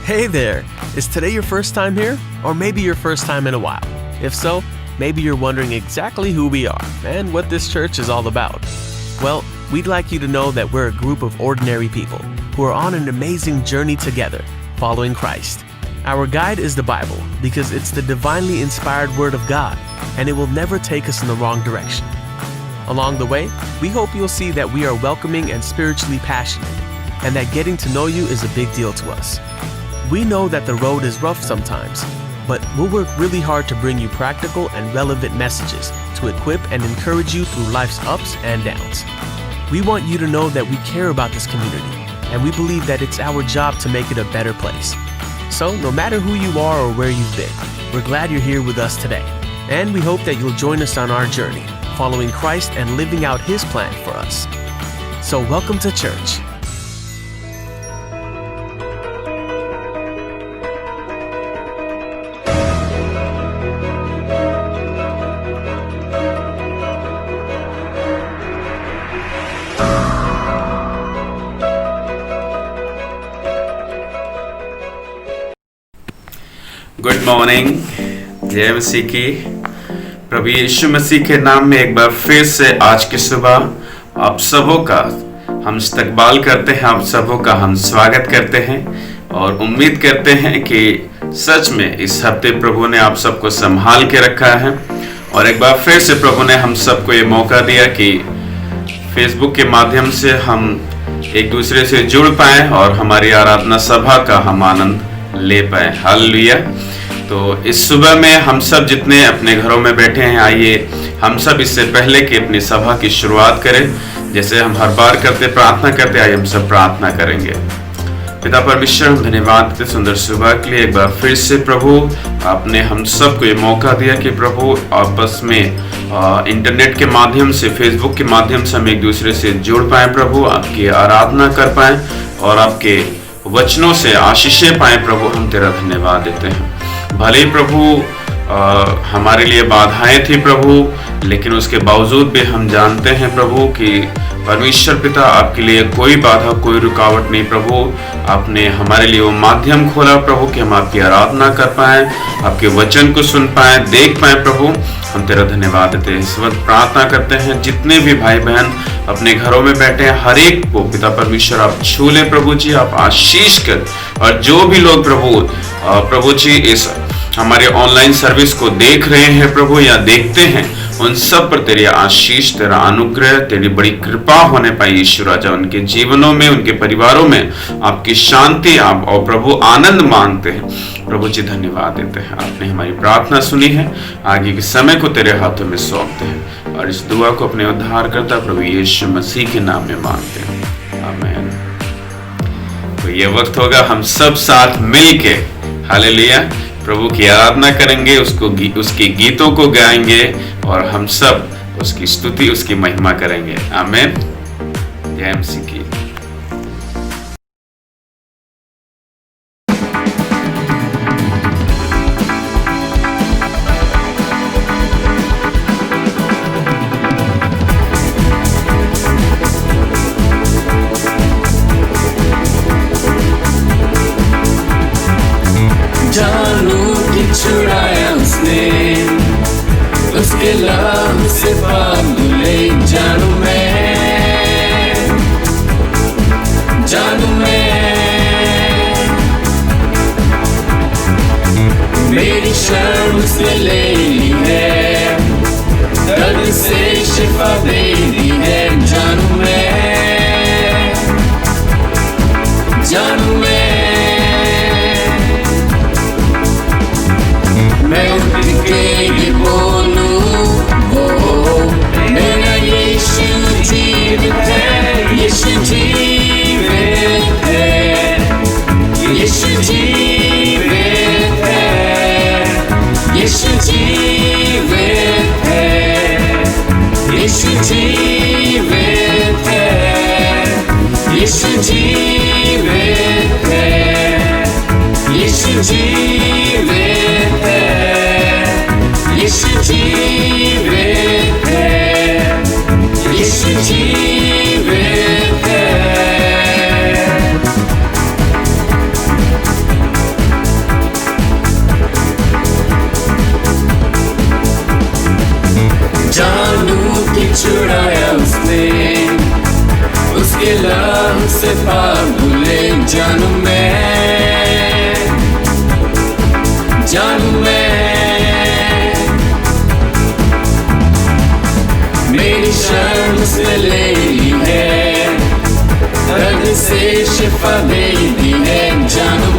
Hey there! Is today your first time here? Or maybe your first time in a while? If so, maybe you're wondering exactly who we are and what this church is all about. Well, we'd like you to know that we're a group of ordinary people who are on an amazing journey together, following Christ. Our guide is the Bible because it's the divinely inspired Word of God, and it will never take us in the wrong direction. Along the way, we hope you'll see that we are welcoming and spiritually passionate, and that getting to know you is a big deal to us. We know that the road is rough sometimes, but we'll work really hard to bring you practical and relevant messages to equip and encourage you through life's ups and downs. We want you to know that we care about this community, and we believe that it's our job to make it a better place. So, no matter who you are or where you've been, we're glad you're here with us today, and we hope that you'll join us on our journey, following Christ and living out His plan for us. So, welcome to church. Good morning. जय मसीह की। प्रभु यीशु मसीह के नाम में एक बार फिर से आज की सुबह आप सबों का हम इस्तकबाल करते हैं, आप सबों का हम स्वागत करते हैं और उम्मीद करते हैं कि सच में इस हफ्ते प्रभु ने आप सबको संभाल के रखा है। और एक बार फिर से प्रभु ने हम सबको ये मौका दिया कि फेसबुक के माध्यम से हम एक दूसरे से जुड़ पाएँ और हमारी आराधना सभा का हम आनंद ले पाए। हालेलुया। तो इस सुबह में हम सब जितने अपने घरों में बैठे हैं, आइए हम सब इससे पहले कि अपनी सभा की शुरुआत करें, जैसे हम हर बार करते प्रार्थना करते, आइए हम सब प्रार्थना करेंगे। पिता परमेश्वर, हम धन्यवाद देते सुंदर सुबह के लिए। एक बार फिर से प्रभु आपने हम सबको ये मौका दिया कि प्रभु आपस में इंटरनेट के माध्यम से, फेसबुक के माध्यम से हम एक दूसरे से जुड़ पाएँ, प्रभु आपकी आराधना कर पाएँ और आपके वचनों से आशीषें पाएं। प्रभु हम तेरा धन्यवाद देते हैं। भले ही प्रभु हमारे लिए बाधाएं थी प्रभु, लेकिन उसके बावजूद भी हम जानते हैं प्रभु कि परमेश्वर पिता आपके लिए कोई बाधा, कोई रुकावट नहीं। प्रभु आपने हमारे लिए वो माध्यम खोला प्रभु कि हम आपकी आराधना कर पाएं, आपके वचन को सुन पाएं, देख पाएं। प्रभु हम तेरा धन्यवाद देते हैं। इस वक्त प्रार्थना करते हैं जितने भी भाई बहन अपने घरों में बैठे हैं, हर एक को पिता परमेश्वर आप छू लें प्रभु जी, आप आशीष कर। और जो भी लोग प्रभु जी इस हमारे ऑनलाइन सर्विस को देख रहे हैं प्रभु या देखते हैं, उन सब पर तेरी आशीष, तेरा अनुग्रह, तेरी बड़ी कृपा होने पाए ईश्वर राजा। उनके जीवनों में, उनके परिवारों में आपकी शांति आप और प्रभु आनंद मांगते हैं। प्रभु जी धन्यवाद देते हैं, आपने हमारी प्रार्थना सुनी है। आगे के समय को तेरे हाथों में सौंपते हैं और इस दुआ को अपने उद्धारकर्ता प्रभु यीशु मसीह के नाम में मांगते हैं, आमीन। तो ये वक्त होगा हम सब साथ मिल के हालेलुया प्रभु की आराधना करेंगे, उसके गीतों को गाएंगे और हम सब उसकी स्तुति, उसकी महिमा करेंगे। आमीन। जय मसीह की। छुड़ाया उसने, उसके लहू से पाप धुले। जानू मैं मेरी शर्म उसने ले ली है, दर्द से शिफा दे दी है। जानू मैं मैं उठ के ये बोलूं, वो मेरा यीशु जीवित है, यीशु जीवित है, यीशु जीवित है, यीशु जीवित है, यीशु जीवित है, यीशु जीवित है, यीशु जीवित है, यीशु जीवित है, यीशु जीवित है। के लहू से पाप धुले जानू मैं मेरी शर्म उसने ले ली है, दर्द से शिफा दे दी है जानू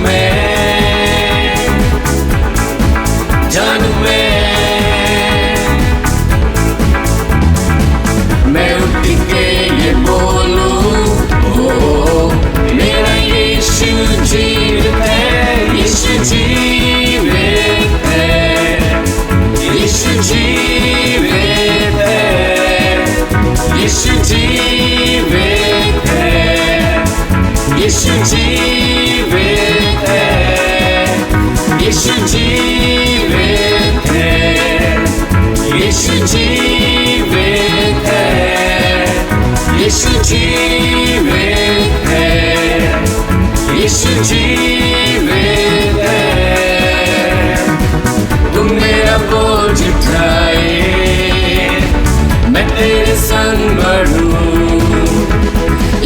मैं उठ के ये बोलूं ओ मेरा यीशु जीवित है, यीशु जीवित है, यीशु जीवित है, यीशु जीवित है, यीशु जीवित है, यीशु जीवित है, यीशु जीवित है, यीशु जीवित है, यीशु जीवित है। तुम मेरा बोझ उठाए मैं तेरे संग बढ़ूं,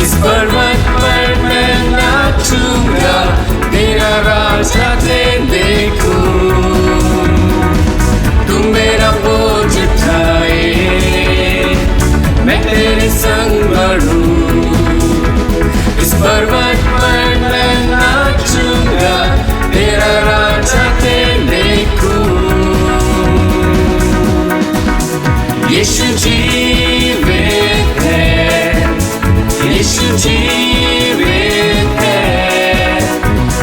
इस पर्वत पर मैं नाचूंगा, तेरा राजा दे देखूं। तुम मेरा बोझ उठाए मैं तेरे संग बढ़ूं, इस पर्वत पर मैं नाचूंगा, तेरा राजा दे देखूं। यीशु जीवित है, यीशु जीवित है,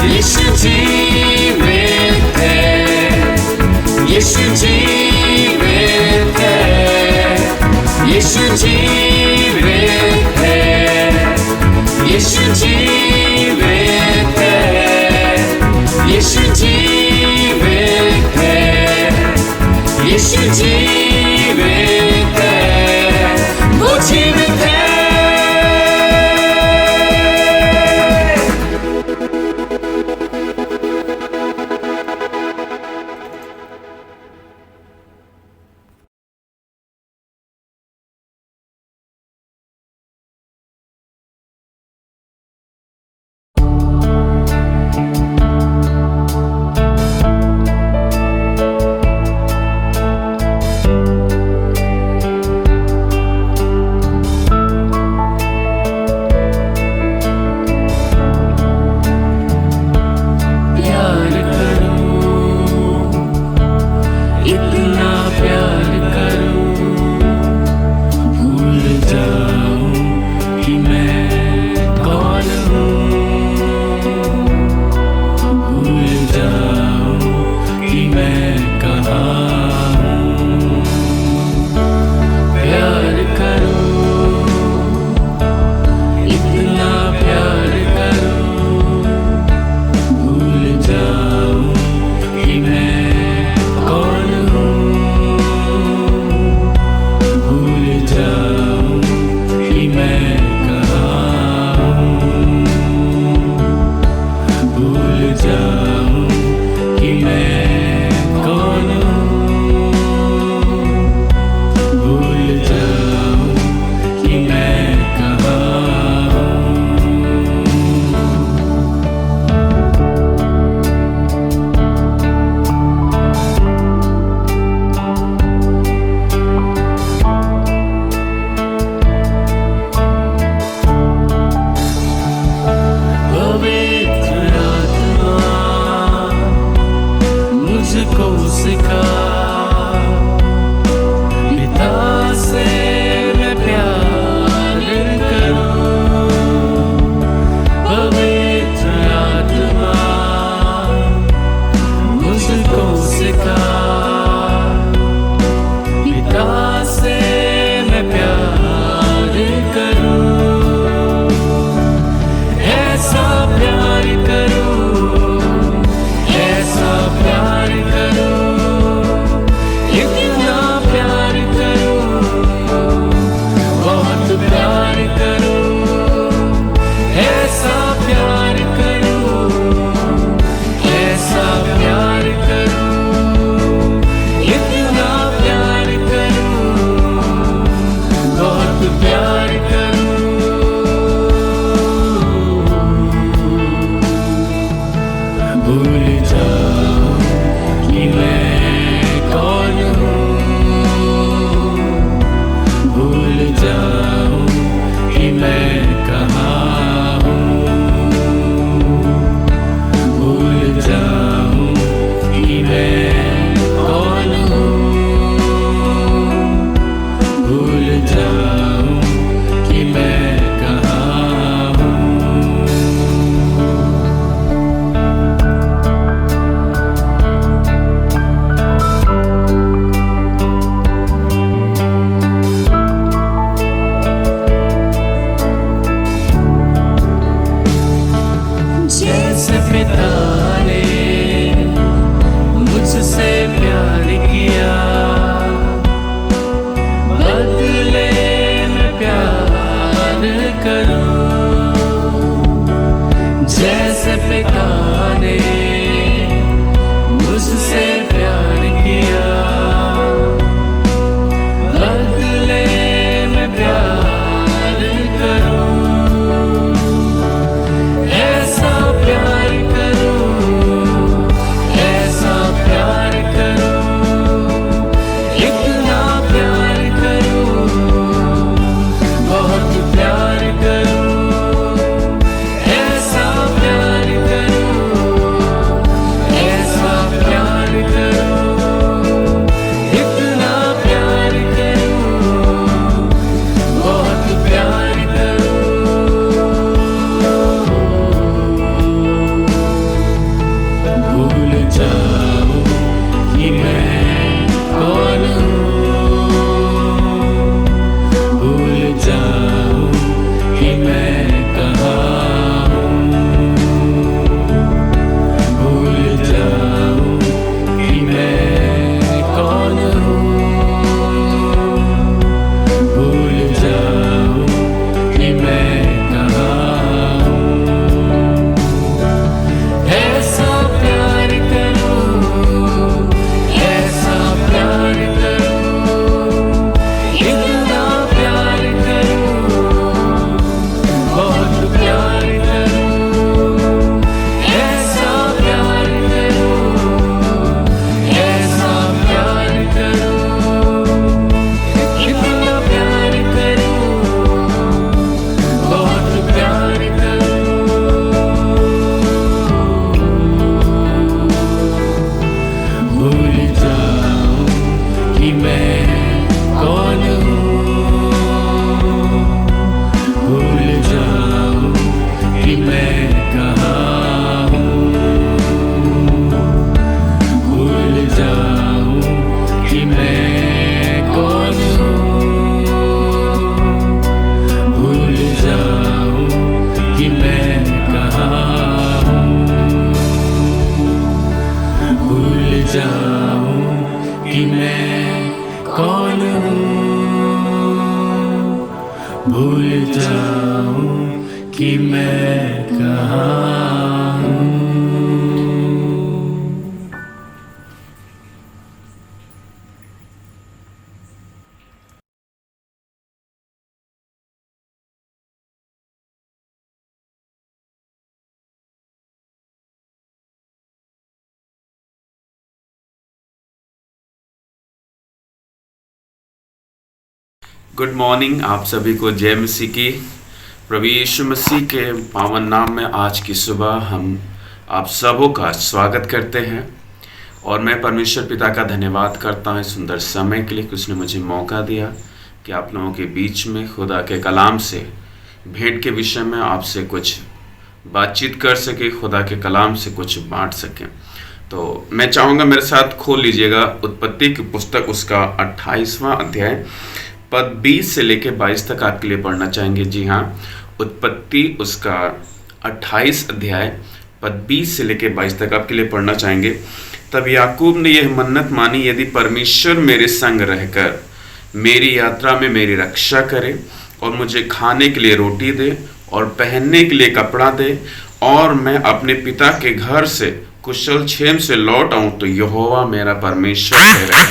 यीशु जीवित है, यीशु जीवित है, यीशु जीवित है, यीशु जीवित है, यीशु जीवित है, यीशु जीवित है, वो जीवित है। भूल जाऊं कि मैं कौन हूँ, भूल जाऊं कि मैं कहाँ हूँ, भूल जाऊं कि मैं कौन हूँ, भूल जाऊं कि मैं कहाँ हूँ। जैसे पिता ने मुझसे प्यार किया, बदले में प्यार करूं। जैसे पिता ने मुझसे प्यार किया, बदले में प्यार करूं। ऐसा प्यार करूं, ऐसा प्यार करूं, इतना प्यार करूं, बहुत प्यार करूं। ऐसा प्यार करूं, ऐसा प्यार करूं, इतना प्यार करूं, बहुत प्यार करूं। भूल जाऊं कि मैं कौन हूँ, भूल जाऊं कि मैं कहाँ हूँ, भूल जाऊं कि मैं कौन हूँ, भूल जाऊं कि मैं कहाँ हूँ। ऐसा प्यार करूं, ऐसा प्यार करूं, इतना प्यार करूं, बहुत प्यार करूं। ऐसा प्यार करूं, ऐसा प्यार करूं, इतना प्यार करूं, बहुत प्यार करूं। भूल जाऊं कि मैं कौन हूँ, भूल जाऊं कि मैं कहाँ हूँ, भूल जाऊं कि मैं कौन हूँ, भूल जाऊं कि मैं कहाँ हूँ, भूल जाऊं कि मैं कौन हूँ, भूल जाऊं कि मैं कहाँ हूँ। गुड मॉर्निंग आप सभी को। जय मसीह की। प्रभु यीशु मसीह के पावन नाम में आज की सुबह हम आप सबों का स्वागत करते हैं और मैं परमेश्वर पिता का धन्यवाद करता हूँ इस सुंदर समय के लिए कि उसने मुझे मौका दिया कि आप लोगों के बीच में खुदा के कलाम से भेंट के विषय में आपसे कुछ बातचीत कर सके, खुदा के कलाम से कुछ बांट सकें। तो मैं चाहूँगा मेरे साथ खोल लीजिएगा उत्पत्ति की पुस्तक, उसका 28वां अध्याय पद 20 से लेकर 22 तक आपके लिए पढ़ना चाहेंगे। जी हाँ, उत्पत्ति उसका 28 अध्याय पद 20 से लेकर 22 तक आपके लिए पढ़ना चाहेंगे। तब याकूब ने यह मन्नत मानी, यदि परमेश्वर मेरे संग रहकर मेरी यात्रा में मेरी रक्षा करे और मुझे खाने के लिए रोटी दे और पहनने के लिए कपड़ा दे और मैं अपने पिता के घर से कुशल क्षेम से लौट आऊं, तो यहोवा मेरा परमेश्वर ठहरेगा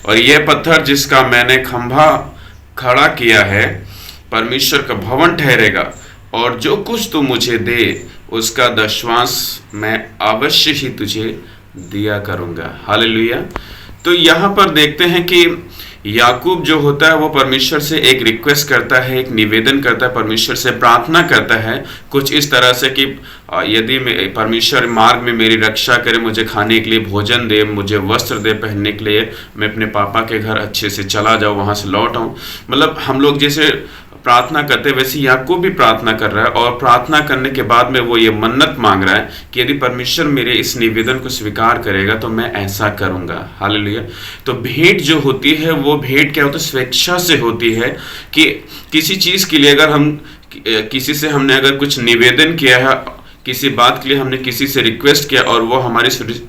और यह पत्थर जिसका मैंने खंभा खड़ा किया है परमेश्वर का भवन ठहरेगा और जो कुछ तू मुझे दे उसका दशवांश मैं अवश्य ही तुझे दिया करूंगा। हालेलुया। तो यहाँ पर देखते हैं कि याकूब जो होता है वो परमेश्वर से एक रिक्वेस्ट करता है, एक निवेदन करता है, परमेश्वर से प्रार्थना करता है कुछ इस तरह से कि यदि परमेश्वर मार्ग में मेरी रक्षा करे, मुझे खाने के लिए भोजन दे, मुझे वस्त्र दे पहनने के लिए, मैं अपने पापा के घर अच्छे से चला जाऊँ, वहाँ से लौट आऊँ। मतलब हम लोग जैसे प्रार्थना करते हैं वैसे याकूब भी प्रार्थना कर रहा है, और प्रार्थना करने के बाद में वो ये मन्नत मांग रहा है कि यदि परमेश्वर मेरे इस निवेदन को स्वीकार करेगा तो मैं ऐसा करूंगा। हालेलुया। तो भेंट जो होती है वो भेंट क्या होता है? स्वेच्छा से होती है कि किसी चीज के लिए अगर हम किसी से हमने अगर कुछ निवेदन किया है, किसी बात के लिए हमने किसी से रिक्वेस्ट किया और वो हमारी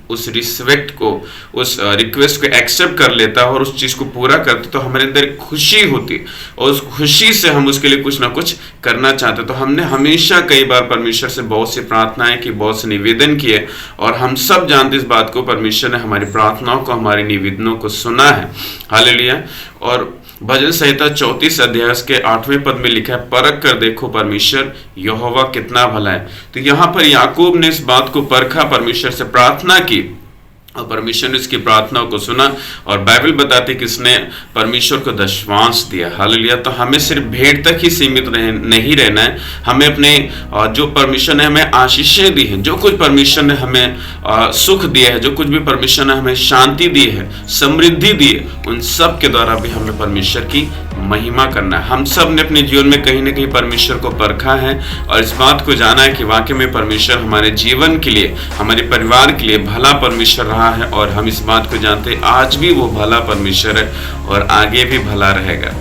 उस रिस्पेक्ट को, उस रिक्वेस्ट को एक्सेप्ट कर लेता है और उस चीज़ को पूरा करते, तो हमारे अंदर खुशी होती और उस खुशी से हम उसके लिए कुछ ना कुछ करना चाहते। तो हमने हमेशा कई बार परमेश्वर से बहुत सी प्रार्थनाएं की, बहुत से निवेदन किए, और हम सब जानते इस बात को, परमेश्वर ने हमारी प्रार्थनाओं को, हमारे निवेदनों को सुना है। हालेलुया। और भजन संहिता 34 अध्याय के 8वें पद में लिखा है, परख कर देखो परमेश्वर यहोवा कितना भला है। तो यहाँ पर याकूब ने इस बात को परखा, परमेश्वर से प्रार्थना की और परमेश्वर ने इसकी प्रार्थनाओं को सुना, और बाइबल बताती है कि इसने परमेश्वर को दशवांश दिया। हालेलुया। तो हमें सिर्फ भेंट तक ही सीमित नहीं रहना है, हमें अपने जो परमेश्वर ने हमें आशीषें दी हैं, जो कुछ परमेश्वर ने हमें सुख दिया है, जो कुछ भी परमेश्वर ने हमें शांति दी है, समृद्धि दी है, उन सब के द्वारा भी हमें परमेश्वर की महिमा करना है। हम सब ने अपने जीवन में कहीं ना कहीं परमेश्वर को परखा है और इस बात को जाना है कि वाकई में परमेश्वर हमारे जीवन के लिए, हमारे परिवार के लिए भला परमेश्वर रहा है, और हम इस बात को जानते हैं आज भी वो भला परमेश्वर है और आगे भी भला रहेगा।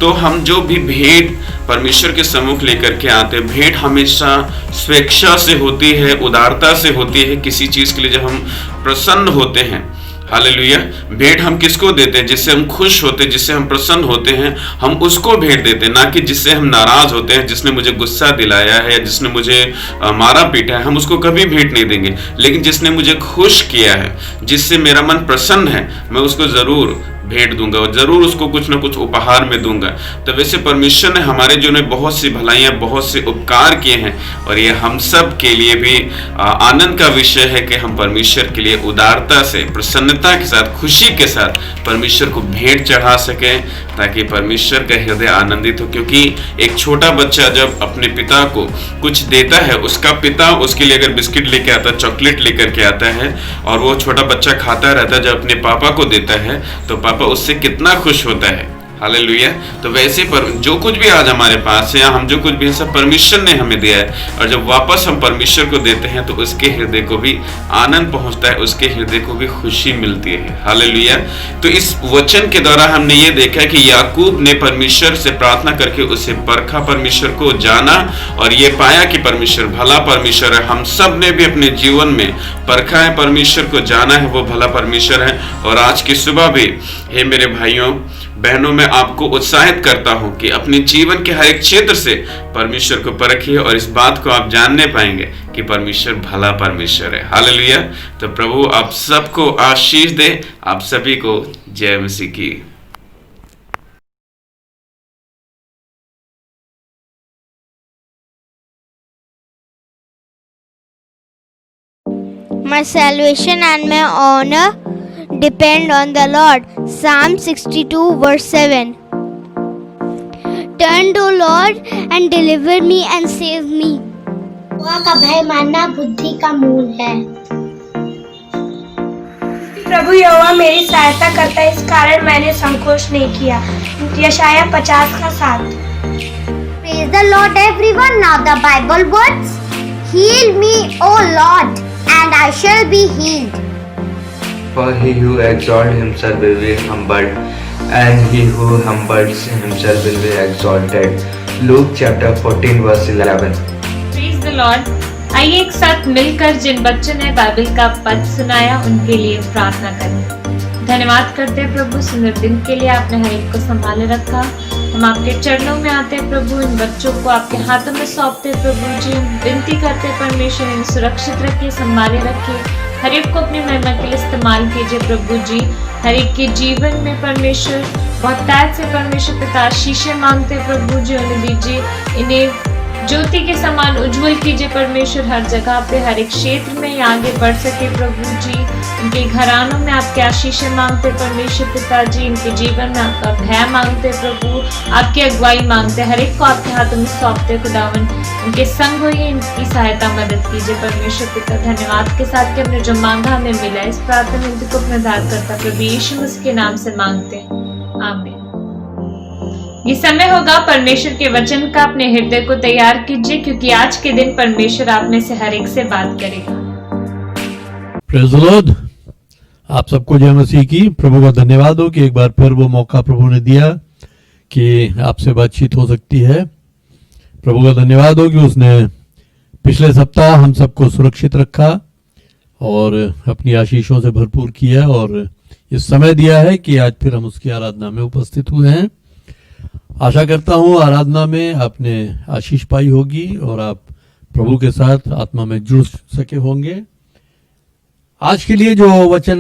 तो हम जो भी भेंट परमेश्वर के सम्मुख लेकर के आते हैं, भेंट हमेशा स्वेच्छा से होती है, उदारता से होती है। किसी चीज के लिए जब हम प्रसन्न होते हैं, हालेलुया, भेंट हम किसको देते हैं? जिससे हम खुश होते हैं, जिससे हम प्रसन्न होते हैं, हम उसको भेंट देते हैं, ना कि जिससे हम नाराज होते हैं, जिसने मुझे गुस्सा दिलाया है या जिसने मुझे मारा पीटा है, हम उसको कभी भेंट नहीं देंगे। लेकिन जिसने मुझे खुश किया है, जिससे मेरा मन प्रसन्न है, मैं उसको जरूर भेंट दूंगा और जरूर उसको कुछ ना कुछ उपहार में दूंगा। तो वैसे परमेश्वर ने हमारे जीवन में बहुत सी भलाइयां, बहुत से उपकार किए हैं, और ये हम सब के लिए भी आनंद का विषय है कि हम परमेश्वर के लिए उदारता से, प्रसन्नता के साथ, खुशी के साथ परमेश्वर को भेंट चढ़ा सकें, ताकि परमेश्वर का हृदय आनंदित हो। क्योंकि एक छोटा बच्चा जब अपने पिता को कुछ देता है, उसका पिता उसके लिए अगर बिस्किट लेके आता है, चॉकलेट लेकर के आता है, और वो छोटा बच्चा खाता रहता है, जब अपने पापा को देता है तो पापा उससे कितना खुश होता है। हालेलुया। तो वैसे पर जो कुछ भी आज हमारे पास है, या हम जो कुछ भी है, सब परमेश्वर ने हमें दिया है, और जब वापस हम परमेश्वर को देते हैं तो उसके हृदय को भी आनंद पहुंचता है, उसके हृदय को भी खुशी मिलती है। हालेलुया। तो इस वचन के द्वारा हमने ये देखा कि याकूब ने परमेश्वर से प्रार्थना करके उसे परखा, परमेश्वर को जाना, और ये पाया कि परमेश्वर भला परमेश्वर है। हम सब ने भी अपने जीवन में परखा है, परमेश्वर को जाना है, वो भला परमेश्वर है। और आज की सुबह भी हे मेरे भाइयों बहनों, मैं आपको उत्साहित करता हूं कि अपने जीवन के हर एक क्षेत्र से परमेश्वर को परखिए, और इस बात को आप जानने पाएंगे कि परमेश्वर भला परमेश्वर है। हालेलुया। तो प्रभु आप सबको आशीष दे। आप सभी को जय मसीह की। My salvation and my honor depend on the Lord. Psalm 62 verse 7. Turn to Lord and deliver me and save me. यहोवा का भय मानना बुद्धि का मूल है। प्रभु यहोवा मेरी सहायता करता है, इस कारण मैंने संकोच नहीं किया। यशाया 50 का 7। Praise the Lord everyone. Now the Bible words. Heal me, O Lord, and I shall be healed. For he who exalts himself will be humbled, and he who humbles himself will be exalted. Luke chapter 14 verse 11. Praise the Lord. आइए एक साथ मिलकर जिन बच्चों ने Bible का पद सुनाया उनके लिए प्रार्थना करें। धन्यवाद करते हैं प्रभु, सुंदर दिन के लिए आपने हर एक को संभाले रखा। हम आपके चरणों में आते हैं प्रभु, इन बच्चों को आपके हाथों में सौंपते हैं प्रभु जी। विनती करते हैं परमेश्वर इन्हें सुरक्षित रखिए, संभाले रखिए, हर एक को अपनी महिमा के लिए इस्तेमाल कीजिए प्रभु जी। हर एक के जीवन में परमेश्वर बहुत ताज से परमेश्वर पिता आशीषें मांगते प्रभु जी, उन्हें दीजिए, इन्हें ज्योति के समान उज्जवल कीजिए परमेश्वर, हर जगह पे, हर एक क्षेत्र में आगे बढ़ सके प्रभु जी। उनके घरानों में आपके आशीषें मांगते परमेश्वर पिताजी, इनके जीवन में आपका भय मांगते प्रभु, आपकी अगुवाई मांगते, हर एक को आपके हाथों में सौंपते खुदावन। उनके संग होइए, इनकी सहायता मदद कीजिए परमेश्वर पिता। धन्यवाद के साथ कि हमने जो मांगा हमें मिला, इस प्रार्थना विनती को अपना उद्धार करता प्रभु यीशु मसीह के नाम से मांगते हैं, आमीन। ये समय होगा परमेश्वर के वचन का, अपने हृदय को तैयार कीजिए क्योंकि आज के दिन परमेश्वर आप में से हर एक से बात करेगा। Praise the Lord. आप सबको जय मसीह की। प्रभु का धन्यवाद हो कि एक बार फिर वो मौका प्रभु ने दिया कि आपसे बातचीत हो सकती है। प्रभु का धन्यवाद हो कि उसने पिछले सप्ताह हम सबको सुरक्षित रखा और अपनी आशीषों से भरपूर किया और इस समय दिया है कि आज फिर हम उसकी आराधना में उपस्थित हुए हैं। आशा करता हूं आराधना में आपने आशीष पाई होगी और आप प्रभु के साथ आत्मा में जुड़ सके होंगे। आज के लिए जो वचन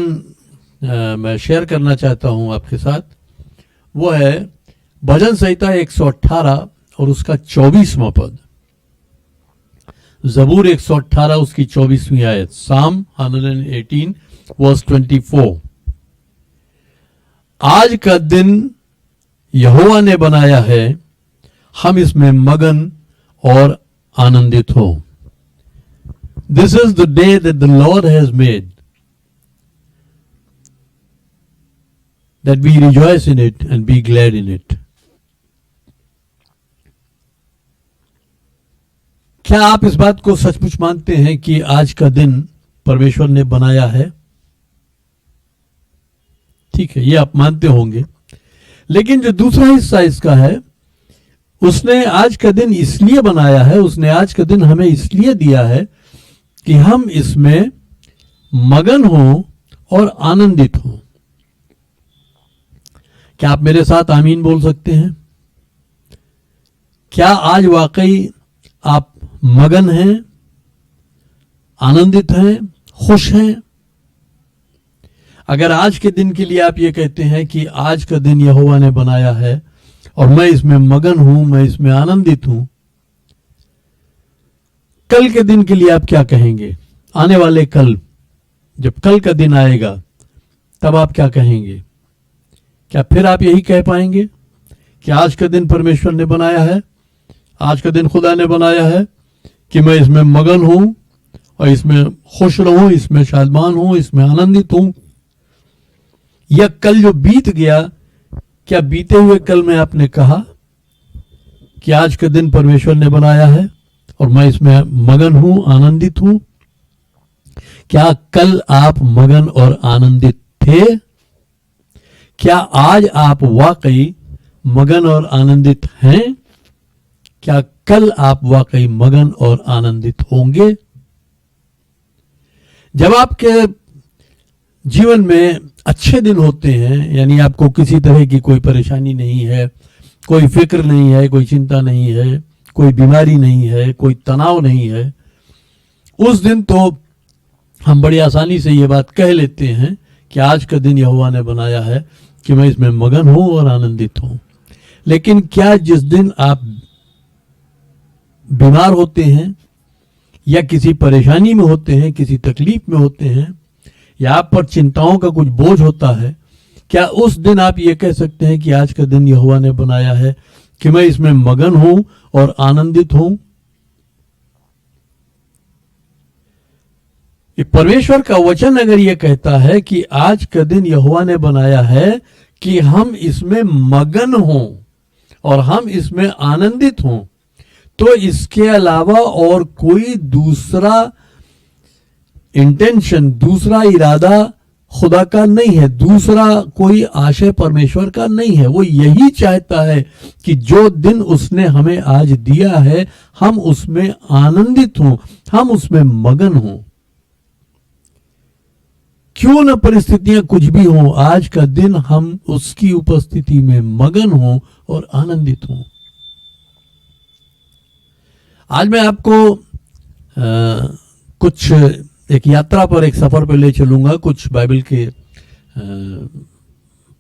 मैं शेयर करना चाहता हूं आपके साथ वो है भजन संहिता 118 और उसका 24वां पद। जबूर 118 उसकी 24वीं आयत, साम 118 वर्स 24। आज का दिन यहोवा ने बनाया है, हम इसमें मगन और आनंदित हो। This is the day that the Lord has made, that we rejoice in it and be glad in it. क्या आप इस बात को सचमुच मानते हैं कि आज का दिन परमेश्वर ने बनाया है? ठीक है, ये आप मानते होंगे, लेकिन जो दूसरा हिस्सा इसका है, उसने आज का दिन इसलिए बनाया है, उसने आज का दिन हमें इसलिए दिया है कि हम इसमें मगन हों और आनंदित हों। क्या आप मेरे साथ आमीन बोल सकते हैं? क्या आज वाकई आप मगन हैं, आनंदित हैं, खुश हैं? अगर आज के दिन के लिए आप ये कहते हैं कि आज का दिन यहोवा ने बनाया है और मैं इसमें मगन हूं, मैं इसमें आनंदित हूं, कल के दिन के लिए आप क्या कहेंगे? आने वाले कल, जब कल का दिन आएगा, तब आप क्या कहेंगे? क्या फिर आप यही कह पाएंगे कि आज का दिन परमेश्वर ने बनाया है, आज का दिन खुदा ने बनाया है कि मैं इसमें मगन हूं और इसमें खुश रहूं, इसमें शादमान हूं, इसमें आनंदित हूं? या कल जो बीत गया, क्या बीते हुए कल में आपने कहा कि आज का दिन परमेश्वर ने बनाया है और मैं इसमें मगन हूं, आनंदित हूं? क्या कल आप मगन और आनंदित थे? क्या आज आप वाकई मगन और आनंदित हैं? क्या कल आप वाकई मगन और आनंदित होंगे? जब आपके जीवन में अच्छे दिन होते हैं, यानी आपको किसी तरह की कोई परेशानी नहीं है, कोई फिक्र नहीं है, कोई चिंता नहीं है, कोई बीमारी नहीं है, कोई तनाव नहीं है, उस दिन तो हम बड़ी आसानी से ये बात कह लेते हैं कि आज का दिन यहोवा ने बनाया है कि मैं इसमें मगन हूं और आनंदित हूं। लेकिन क्या जिस दिन आप बीमार होते हैं या किसी परेशानी में होते हैं, किसी तकलीफ में होते हैं, या आप पर चिंताओं का कुछ बोझ होता है, क्या उस दिन आप ये कह सकते हैं कि आज का दिन यहोवा ने बनाया है कि मैं इसमें मगन हूं और आनंदित हूं? परमेश्वर का वचन अगर ये कहता है कि आज का दिन यहोवा ने बनाया है कि हम इसमें मगन हों और हम इसमें आनंदित हों, तो इसके अलावा और कोई दूसरा इंटेंशन, दूसरा इरादा खुदा का नहीं है, दूसरा कोई आशय परमेश्वर का नहीं है। वो यही चाहता है कि जो दिन उसने हमें आज दिया है हम उसमें आनंदित हों, हम उसमें मगन हों। क्यों न परिस्थितियां कुछ भी हों, आज का दिन हम उसकी उपस्थिति में मगन हों और आनंदित हों। आज मैं आपको कुछ एक यात्रा पर, एक सफर पर ले चलूंगा। कुछ बाइबल के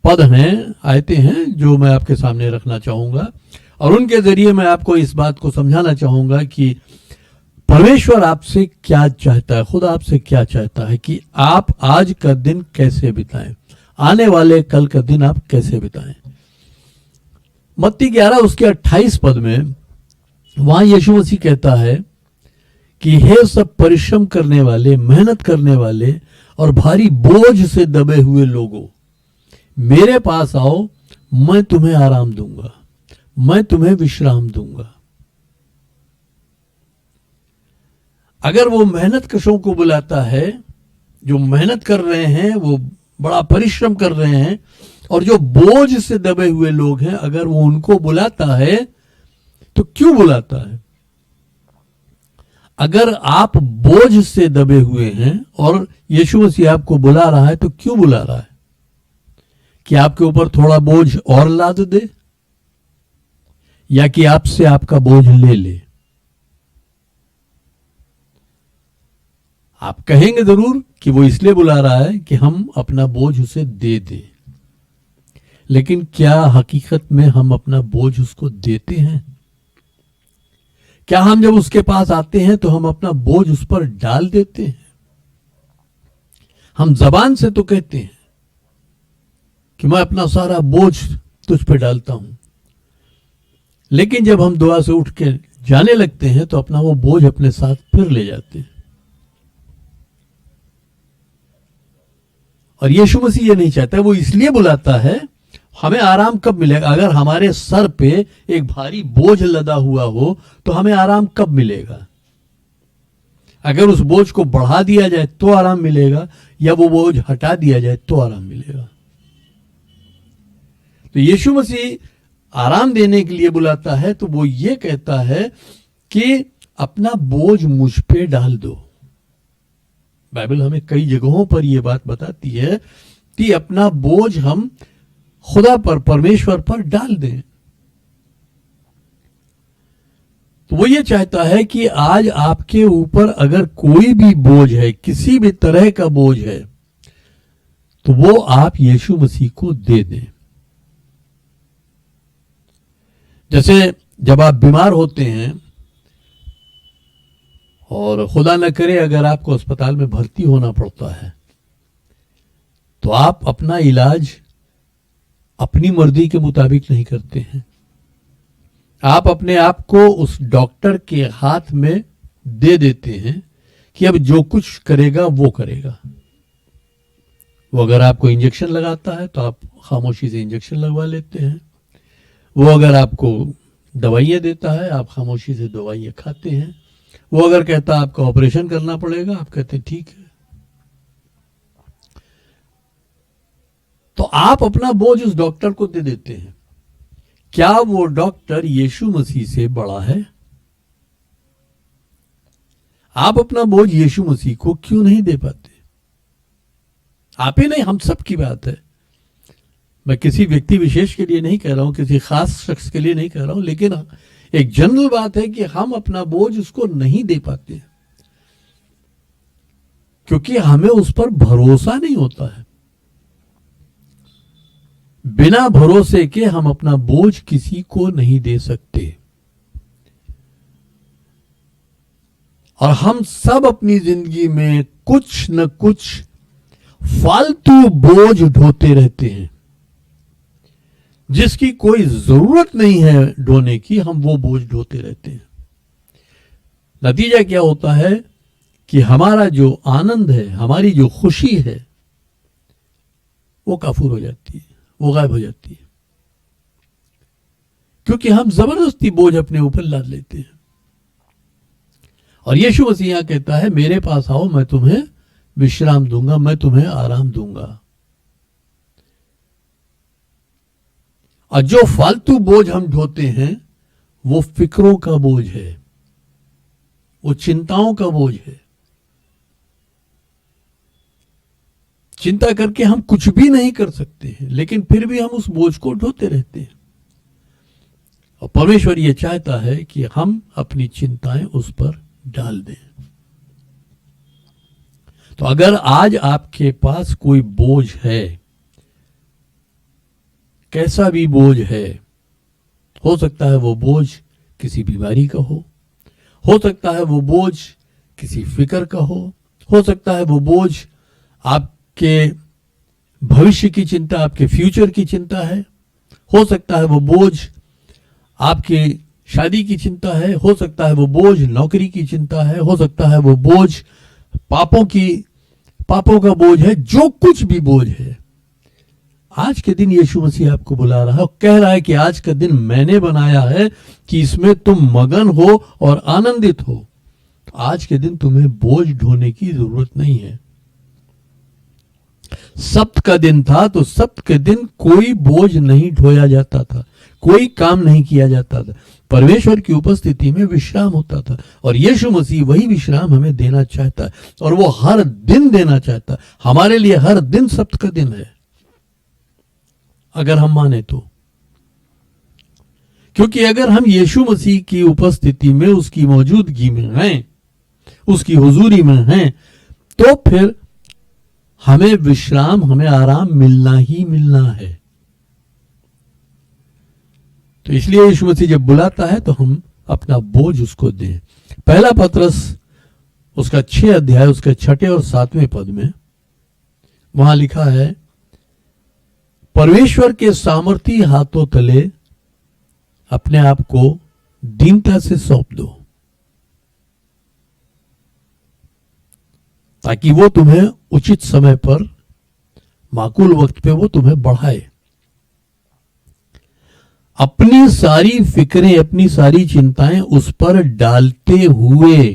पद हैं, आयतें हैं जो मैं आपके सामने रखना चाहूंगा और उनके जरिए मैं आपको इस बात को समझाना चाहूंगा कि परमेश्वर आपसे क्या चाहता है, खुदा आपसे क्या चाहता है कि आप आज का दिन कैसे बिताएं, आने वाले कल का दिन आप कैसे बिताएं। मत्ती 11 उसके 28 पद में वहां यीशु मसीह कहता है कि हे सब परिश्रम करने वाले, मेहनत करने वाले और भारी बोझ से दबे हुए लोगों, मेरे पास आओ, मैं तुम्हें आराम दूंगा, मैं तुम्हें विश्राम दूंगा। अगर वो मेहनत कशों को बुलाता है, जो मेहनत कर रहे हैं, वो बड़ा परिश्रम कर रहे हैं, और जो बोझ से दबे हुए लोग हैं, अगर वो उनको बुलाता है तो क्यों बुलाता है? अगर आप बोझ से दबे हुए हैं और यीशु मसीह आपको बुला रहा है तो क्यों बुला रहा है? कि आपके ऊपर थोड़ा बोझ और लाद दे, या कि आपसे आपका बोझ ले ले? आप कहेंगे जरूर कि वो इसलिए बुला रहा है कि हम अपना बोझ उसे दे दें, लेकिन क्या हकीकत में हम अपना बोझ उसको देते हैं? क्या हम जब उसके पास आते हैं तो हम अपना बोझ उस पर डाल देते हैं? हम जबान से तो कहते हैं कि मैं अपना सारा बोझ तुझ पे डालता हूं, लेकिन जब हम दुआ से उठ के जाने लगते हैं तो अपना वो बोझ अपने साथ फिर ले जाते हैं। और यीशु मसीह ये नहीं चाहता, वो इसलिए बुलाता है। हमें आराम कब मिलेगा? अगर हमारे सर पे एक भारी बोझ लदा हुआ हो तो हमें आराम कब मिलेगा? अगर उस बोझ को बढ़ा दिया जाए तो आराम मिलेगा, या वो बोझ हटा दिया जाए तो आराम मिलेगा? तो यीशु मसीह आराम देने के लिए बुलाता है, तो वो ये कहता है कि अपना बोझ मुझ पे डाल दो। बाइबल हमें कई जगहों पर यह बात बताती है कि अपना बोझ हम खुदा पर, परमेश्वर पर डाल दें। तो वो ये चाहता है कि आज आपके ऊपर अगर कोई भी बोझ है, किसी भी तरह का बोझ है, तो वो आप यीशु मसीह को दे दें। जैसे जब आप बीमार होते हैं और खुदा न करे अगर आपको अस्पताल में भर्ती होना पड़ता है, तो आप अपना इलाज अपनी मर्जी के मुताबिक नहीं करते हैं। आप अपने आप को उस डॉक्टर के हाथ में दे देते हैं कि अब जो कुछ करेगा वो करेगा। वो अगर आपको इंजेक्शन लगाता है तो आप खामोशी से इंजेक्शन लगवा लेते हैं। वो अगर आपको दवाइयाँ देता है, आप खामोशी से दवाइयाँ खाते हैं। वो अगर कहता है आपका ऑपरेशन करना पड़ेगा, आप कहते हैं ठीक है। तो आप अपना बोझ उस डॉक्टर को दे देते हैं। क्या वो डॉक्टर यीशु मसीह से बड़ा है? आप अपना बोझ यीशु मसीह को क्यों नहीं दे पाते? आप ही नहीं, हम सब की बात है। मैं किसी व्यक्ति विशेष के लिए नहीं कह रहा हूं, किसी खास शख्स के लिए नहीं कह रहा हूं, लेकिन एक जनरल बात है कि हम अपना बोझ उसको नहीं दे पाते, क्योंकि हमें उस पर भरोसा नहीं होता है। बिना भरोसे के हम अपना बोझ किसी को नहीं दे सकते। और हम सब अपनी जिंदगी में कुछ न कुछ फालतू बोझ ढोते रहते हैं, जिसकी कोई जरूरत नहीं है ढोने की, हम वो बोझ ढोते रहते हैं। नतीजा क्या होता है कि हमारा जो आनंद है, हमारी जो खुशी है, वो काफूर हो जाती है, वो गायब हो जाती है, क्योंकि हम जबरदस्ती बोझ अपने ऊपर लाद लेते हैं। और यीशु मसीह यहां कहता है, मेरे पास आओ, मैं तुम्हें विश्राम दूंगा, मैं तुम्हें आराम दूंगा। और जो फालतू बोझ हम ढोते हैं वो फिक्रों का बोझ है, वो चिंताओं का बोझ है। चिंता करके हम कुछ भी नहीं कर सकते हैं, लेकिन फिर भी हम उस बोझ को ढोते रहते हैं। और परमेश्वर ये चाहता है कि हम अपनी चिंताएं उस पर डाल दें। तो अगर आज आपके पास कोई बोझ है, कैसा भी बोझ है, हो सकता है वो बोझ किसी बीमारी का हो सकता है वो बोझ किसी फिक्र का हो सकता है वो बोझ आपके भविष्य की चिंता, आपके फ्यूचर की चिंता है, हो सकता है वो बोझ आपकी शादी की चिंता है, हो सकता है वो बोझ नौकरी की चिंता है, हो सकता है वो बोझ पापों का बोझ है। जो कुछ भी बोझ है, आज के दिन यीशु मसीह आपको बुला रहा है और कह रहा है कि आज का दिन मैंने बनाया है कि इसमें तुम मगन हो और आनंदित हो। तो आज के दिन तुम्हें बोझ ढोने की जरूरत नहीं है। सब्त का दिन था तो सब्त के दिन कोई बोझ नहीं ढोया जाता था, कोई काम नहीं किया जाता था, परमेश्वर की उपस्थिति में विश्राम होता था। और यीशु मसीह वही विश्राम हमें देना चाहता है और वो हर दिन देना चाहता है। हमारे लिए हर दिन सब्त का दिन है, अगर हम माने तो। क्योंकि अगर हम यीशु मसीह की उपस्थिति में, उसकी मौजूदगी में हैं, उसकी हुजूरी में हैं, तो फिर हमें विश्राम, हमें आराम मिलना ही मिलना है। तो इसलिए यीशु मसीह जब बुलाता है तो हम अपना बोझ उसको दें। पहला पत्रस उसका 6 अध्याय उसके 6 और 7वें पद में वहां लिखा है, परमेश्वर के सामर्थी हाथों तले अपने आप को दीनता से सौंप दो, ताकि वो तुम्हें उचित समय पर, माकूल वक्त पे वो तुम्हें बढ़ाए। अपनी सारी फिक्रें, अपनी सारी चिंताएं उस पर डालते हुए,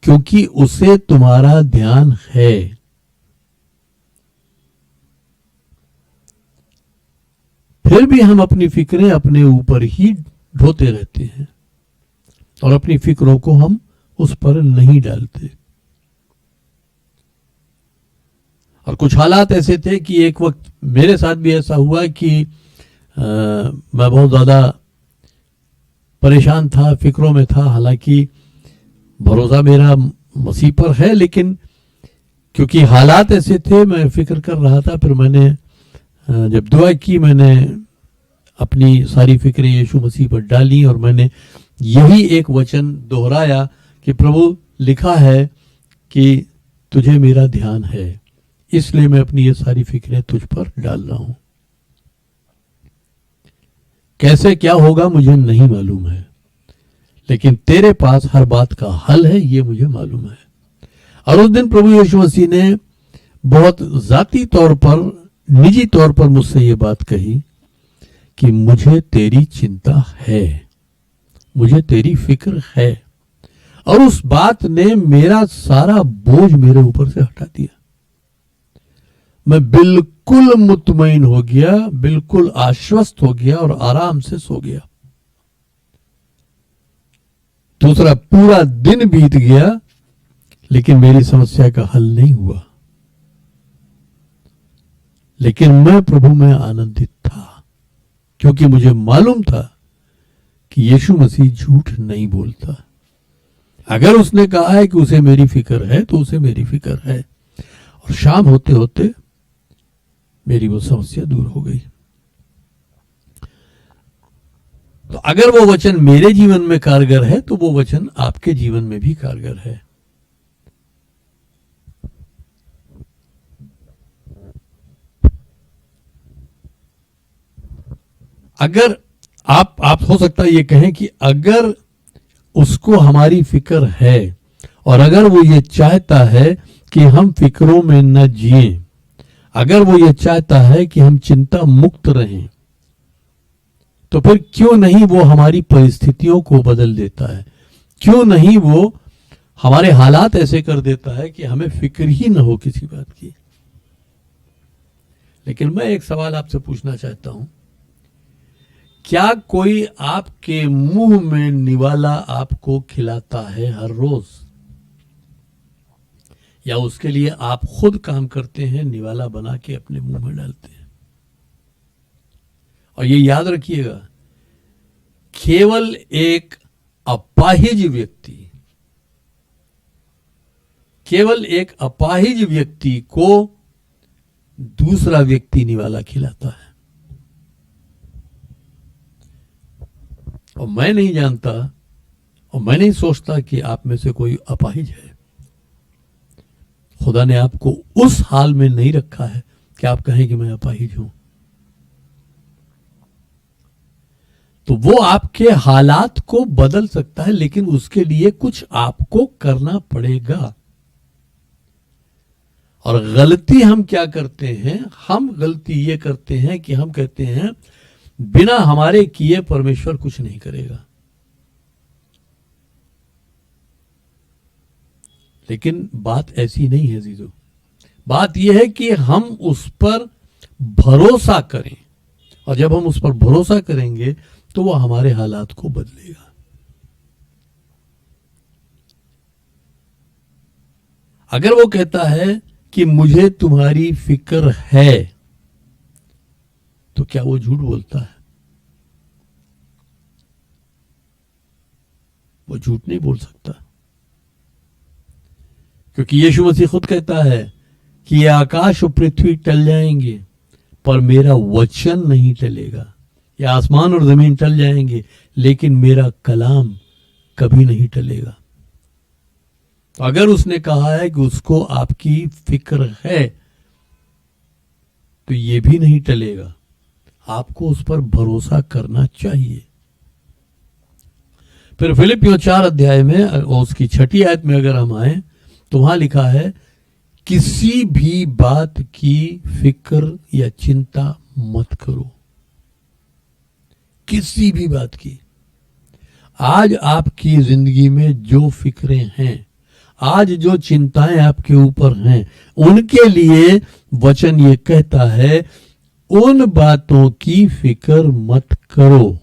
क्योंकि उसे तुम्हारा ध्यान है। फिर भी हम अपनी फिक्रें अपने ऊपर ही ढोते रहते हैं और अपनी फिक्रों को हम उस पर नहीं डालते। और कुछ हालात ऐसे थे कि एक वक्त मेरे साथ भी ऐसा हुआ कि मैं बहुत ज्यादा परेशान था, फिक्रों में था। हालांकि भरोसा मेरा मसीह पर है, लेकिन क्योंकि हालात ऐसे थे मैं फिक्र कर रहा था। फिर मैंने जब दुआ की, मैंने अपनी सारी फिक्रें यीशु मसीह पर डाली और मैंने यही एक वचन दोहराया कि प्रभु, लिखा है कि तुझे मेरा ध्यान है, इसलिए मैं अपनी ये सारी फिक्रें तुझ पर डाल रहा हूं। कैसे क्या होगा मुझे नहीं मालूम है, लेकिन तेरे पास हर बात का हल है, ये मुझे मालूम है। और उस दिन प्रभु यीशु मसीह ने बहुत जाती तौर पर, निजी तौर पर मुझसे ये बात कही कि मुझे तेरी चिंता है, मुझे तेरी फिक्र है। और उस बात ने मेरा सारा बोझ मेरे ऊपर से हटा दिया। मैं बिल्कुल मुतमईन हो गया, बिल्कुल आश्वस्त हो गया और आराम से सो गया। दूसरा पूरा दिन बीत गया, लेकिन मेरी समस्या का हल नहीं हुआ। लेकिन मैं प्रभु में आनंदित था, क्योंकि मुझे मालूम था कि यीशु मसीह झूठ नहीं बोलता। अगर उसने कहा है कि उसे मेरी फिक्र है, तो उसे मेरी फिक्र है। और शाम होते होते मेरी वो समस्या दूर हो गई। तो अगर वो वचन मेरे जीवन में कारगर है, तो वो वचन आपके जीवन में भी कारगर है। अगर आप हो सकता है ये कहें कि अगर उसको हमारी फिक्र है और अगर वो ये चाहता है कि हम फिक्रों में न जिएं, अगर वो ये चाहता है कि हम चिंता मुक्त रहें, तो फिर क्यों नहीं वो हमारी परिस्थितियों को बदल देता है? क्यों नहीं वो हमारे हालात ऐसे कर देता है कि हमें फिक्र ही न हो किसी बात की? लेकिन मैं एक सवाल आपसे पूछना चाहता हूं, क्या कोई आपके मुंह में निवाला आपको खिलाता है हर रोज, या उसके लिए आप खुद काम करते हैं, निवाला बना के अपने मुंह में डालते हैं? और ये याद रखिएगा, केवल एक अपाहिज व्यक्ति, केवल एक अपाहिज व्यक्ति को दूसरा व्यक्ति निवाला खिलाता है। और मैं नहीं जानता और मैं नहीं सोचता कि आप में से कोई अपाहिज है। खुदा ने आपको उस हाल में नहीं रखा है कि आप कहें कि मैं अपाहिज हूं। तो वो आपके हालात को बदल सकता है, लेकिन उसके लिए कुछ आपको करना पड़ेगा। और गलती हम क्या करते हैं, हम गलती ये करते हैं कि हम कहते हैं बिना हमारे किए परमेश्वर कुछ नहीं करेगा। लेकिन बात ऐसी नहीं है जीजो। बात यह है कि हम उस पर भरोसा करें, और जब हम उस पर भरोसा करेंगे तो वो हमारे हालात को बदलेगा। अगर वो कहता है कि मुझे तुम्हारी फिक्र है, तो क्या वो झूठ बोलता है? वो झूठ नहीं बोल सकता, क्योंकि यीशु मसीह खुद कहता है कि ये आकाश और पृथ्वी टल जाएंगे पर मेरा वचन नहीं टलेगा। ये आसमान और जमीन टल जाएंगे लेकिन मेरा कलाम कभी नहीं टलेगा। तो अगर उसने कहा है कि उसको आपकी फिक्र है, तो ये भी नहीं टलेगा। आपको उस पर भरोसा करना चाहिए। फिर फिलिपियों 4 अध्याय में और उसकी 6 आयत में अगर हम आए तो वहां लिखा है, किसी भी बात की फिक्र या चिंता मत करो। किसी भी बात की। आज आपकी जिंदगी में जो फिक्रें हैं, आज जो चिंताएं आपके ऊपर हैं, उनके लिए वचन ये कहता है उन बातों की फिक्र मत करो।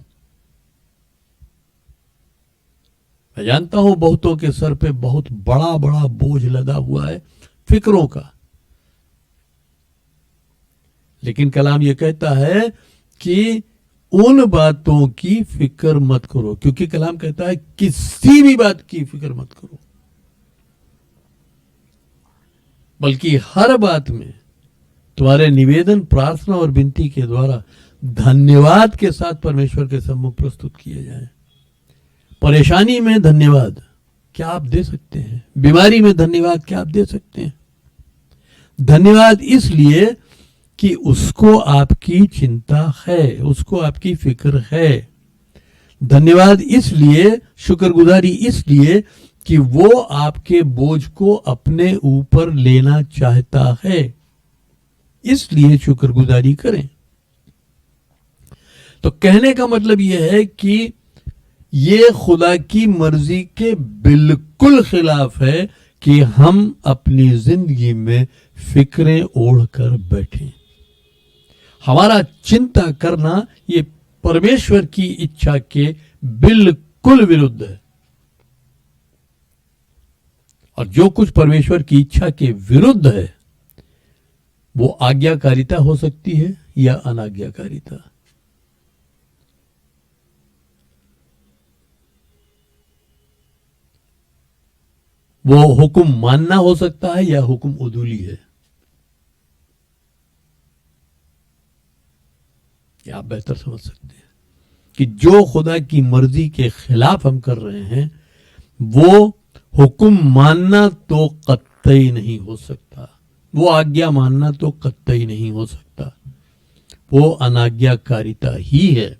मैं जानता हूं बहुतों के सर पे बहुत बड़ा बड़ा बोझ लदा हुआ है फिक्रों का, लेकिन कलाम ये कहता है कि उन बातों की फिक्र मत करो, क्योंकि कलाम कहता है किसी भी बात की फिक्र मत करो, बल्कि हर बात में तुम्हारे निवेदन, प्रार्थना और विनती के द्वारा धन्यवाद के साथ परमेश्वर के सम्मुख प्रस्तुत किए जाएं। परेशानी में धन्यवाद क्या आप दे सकते हैं? बीमारी में धन्यवाद क्या आप दे सकते हैं? धन्यवाद इसलिए कि उसको आपकी चिंता है, उसको आपकी फिक्र है। धन्यवाद इसलिए, शुक्रगुजारी इसलिए कि वो आपके बोझ को अपने ऊपर लेना चाहता है, इसलिए शुक्रगुजारी करें। तो कहने का मतलब यह है कि ये खुदा की मर्जी के बिल्कुल खिलाफ है कि हम अपनी जिंदगी में फिक्रें ओढ़कर बैठें। हमारा चिंता करना ये परमेश्वर की इच्छा के बिल्कुल विरुद्ध है। और जो कुछ परमेश्वर की इच्छा के विरुद्ध है वो आज्ञाकारिता हो सकती है या अनाज्ञाकारिता। वो हुक्म मानना हो सकता है या हुक्म उदूली है। ये आप बेहतर समझ सकते हैं कि जो खुदा की मर्जी के खिलाफ हम कर रहे हैं वो हुक्म मानना तो कतई नहीं हो सकता, वो आज्ञा मानना तो कतई नहीं हो सकता, वो अनाज्ञाकारिता ही है।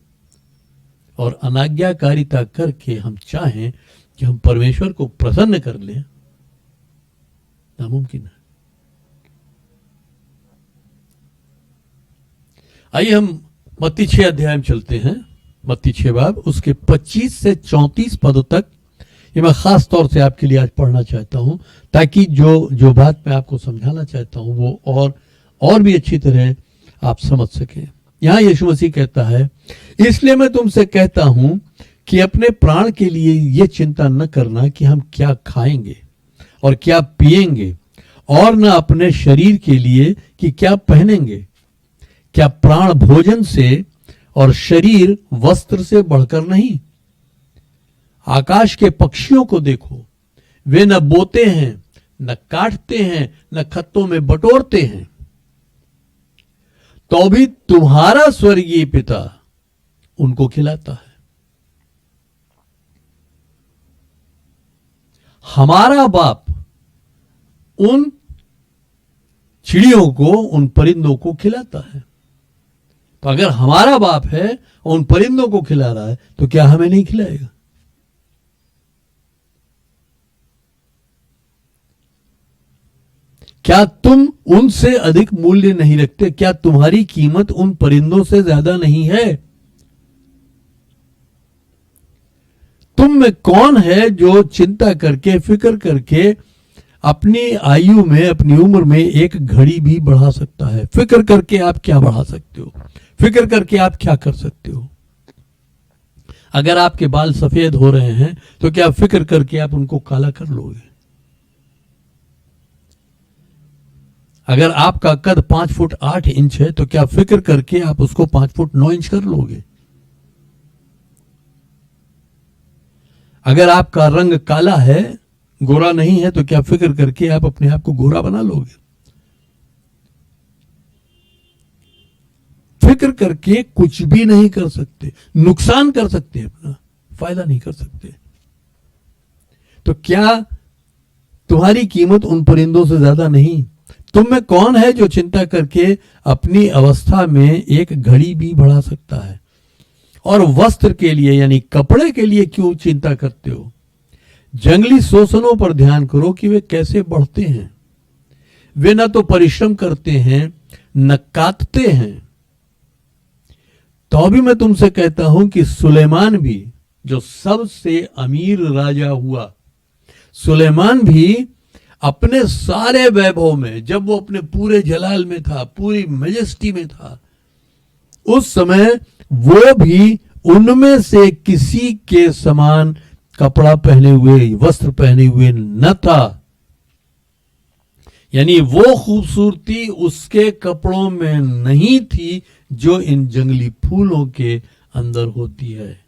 और अनाज्ञाकारिता करके हम चाहें कि हम परमेश्वर को प्रसन्न कर लें, नामुमकिन है। आइए हम मत्ती 6 अध्याय में चलते हैं। मत्ती 6 बाब उसके 25 से 34 पदों तक ये मैं खास तौर से आपके लिए आज पढ़ना चाहता हूं, ताकि जो बात मैं आपको समझाना चाहता हूं वो और भी अच्छी तरह आप समझ सकें। यहां यीशु मसीह कहता है, इसलिए मैं तुमसे कहता हूं कि अपने प्राण के लिए ये चिंता न करना कि हम क्या खाएंगे और क्या पिएंगे, और न अपने शरीर के लिए कि क्या पहनेंगे। क्या प्राण भोजन से और शरीर वस्त्र से बढ़कर नहीं? आकाश के पक्षियों को देखो, वे न बोते हैं, न काटते हैं, न खत्तों में बटोरते हैं, तो भी तुम्हारा स्वर्गीय पिता उनको खिलाता है। हमारा बाप उन चिड़ियों को, उन परिंदों को खिलाता है। तो अगर हमारा बाप है और उन परिंदों को खिला रहा है तो क्या हमें नहीं खिलाएगा? क्या तुम उनसे अधिक मूल्य नहीं रखते? क्या तुम्हारी कीमत उन परिंदों से ज्यादा नहीं है? तुम में कौन है जो चिंता करके, फिक्र करके अपनी आयु में, अपनी उम्र में एक घड़ी भी बढ़ा सकता है? फिक्र करके आप क्या बढ़ा सकते हो? फिक्र करके आप क्या कर सकते हो? अगर आपके बाल सफेद हो रहे हैं तो क्या फिक्र करके आप उनको काला कर लोगे? अगर आपका कद 5 फुट 8 इंच है तो क्या फिक्र करके आप उसको 5 फुट 9 इंच कर लोगे? अगर आपका रंग काला है, गोरा नहीं है, तो क्या फिक्र करके आप अपने आप को गोरा बना लोगे? फिक्र करके कुछ भी नहीं कर सकते। नुकसान कर सकते हैं अपना, फायदा नहीं कर सकते। तो क्या तुम्हारी कीमत उन परिंदों से ज्यादा नहीं? तुम में कौन है जो चिंता करके अपनी अवस्था में एक घड़ी भी बढ़ा सकता है? और वस्त्र के लिए, यानी कपड़े के लिए क्यों चिंता करते हो? जंगली शोषणों पर ध्यान करो कि वे कैसे बढ़ते हैं। वे न तो परिश्रम करते हैं न काटते हैं। तो भी मैं तुमसे कहता हूं कि सुलेमान भी, जो सबसे अमीर राजा हुआ, सुलेमान भी अपने सारे वैभव में, जब वो अपने पूरे जलाल में था, पूरी मैजेस्टी में था, उस समय वो भी उनमें से किसी के समान कपड़ा पहने हुए, वस्त्र पहने हुए न था। यानी वो खूबसूरती उसके कपड़ों में नहीं थी जो इन जंगली फूलों के अंदर होती है।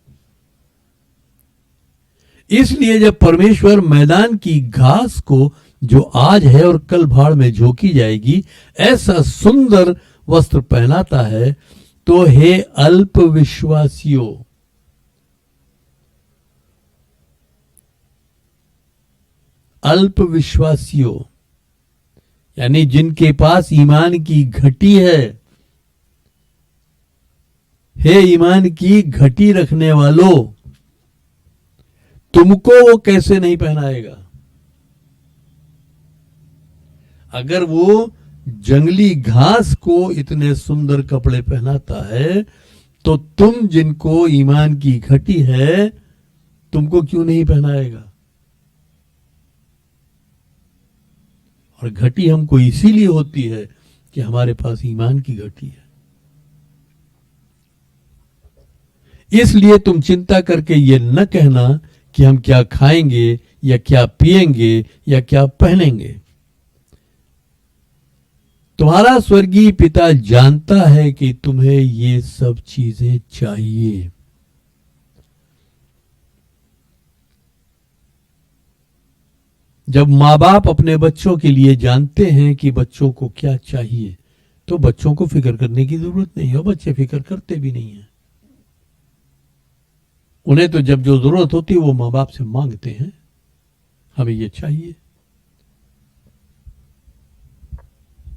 इसलिए जब परमेश्वर मैदान की घास को, जो आज है और कल भाड़ में झोंकी जाएगी, ऐसा सुंदर वस्त्र पहनाता है, तो हे अल्प विश्वासियों, अल्प विश्वासियों, यानी जिनके पास ईमान की घटी है, हे ईमान की घटी रखने वालों, तुमको वो कैसे नहीं पहनाएगा? अगर वो जंगली घास को इतने सुंदर कपड़े पहनाता है, तो तुम जिनको ईमान की घटी है, तुमको क्यों नहीं पहनाएगा? और घटी हमको इसीलिए होती है कि हमारे पास ईमान की घटी है। इसलिए तुम चिंता करके ये न कहना कि हम क्या खाएंगे या क्या पिएंगे या क्या पहनेंगे। तुम्हारा स्वर्गीय पिता जानता है कि तुम्हें ये सब चीजें चाहिए। जब माँ बाप अपने बच्चों के लिए जानते हैं कि बच्चों को क्या चाहिए, तो बच्चों को फिक्र करने की जरूरत नहीं है, और बच्चे फिक्र करते भी नहीं है। उन्हें तो जब जो जरूरत होती है वो माँ बाप से मांगते हैं, हमें ये चाहिए।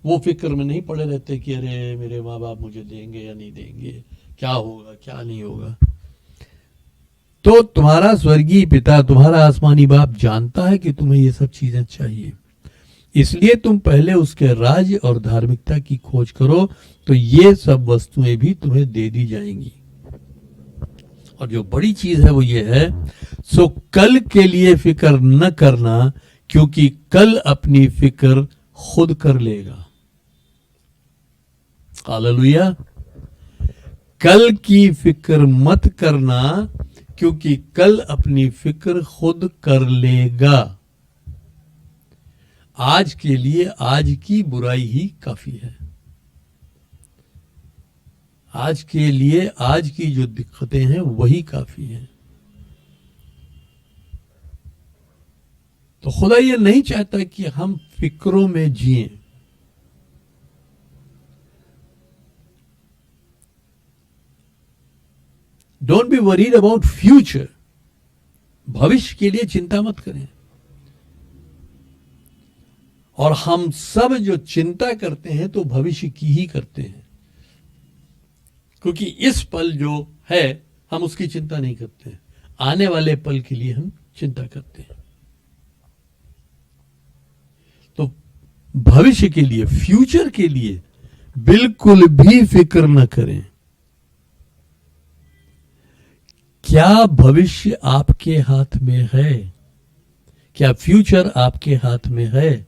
वो फिक्र में नहीं पड़े रहते कि अरे मेरे माँ बाप मुझे देंगे या नहीं देंगे, क्या होगा क्या नहीं होगा। तो तुम्हारा स्वर्गीय पिता, तुम्हारा आसमानी बाप जानता है कि तुम्हें ये सब चीजें चाहिए। इसलिए तुम पहले उसके राज्य और धार्मिकता की खोज करो, तो ये सब वस्तुएं भी तुम्हें दे दी जाएंगी। और जो बड़ी चीज है वो ये है, सो कल के लिए फिक्र न करना, क्योंकि कल अपनी फिक्र खुद कर लेगा। हालेलुया। कल की फिक्र मत करना, क्योंकि कल अपनी फिक्र खुद कर लेगा। आज के लिए आज की बुराई ही काफी है। आज के लिए आज की जो दिक्कतें हैं वही काफी हैं। तो खुदा ये नहीं चाहता कि हम फिक्रों में जिएं। Don't be worried about future. भविष्य के लिए चिंता मत करें। और हम सब जो चिंता करते हैं तो भविष्य की ही करते हैं, क्योंकि इस पल जो है हम उसकी चिंता नहीं करते हैं, आने वाले पल के लिए हम चिंता करते हैं। तो भविष्य के लिए, फ्यूचर के लिए बिल्कुल भी फिक्र न करें। क्या भविष्य आपके हाथ में है? क्या फ्यूचर आपके हाथ में है?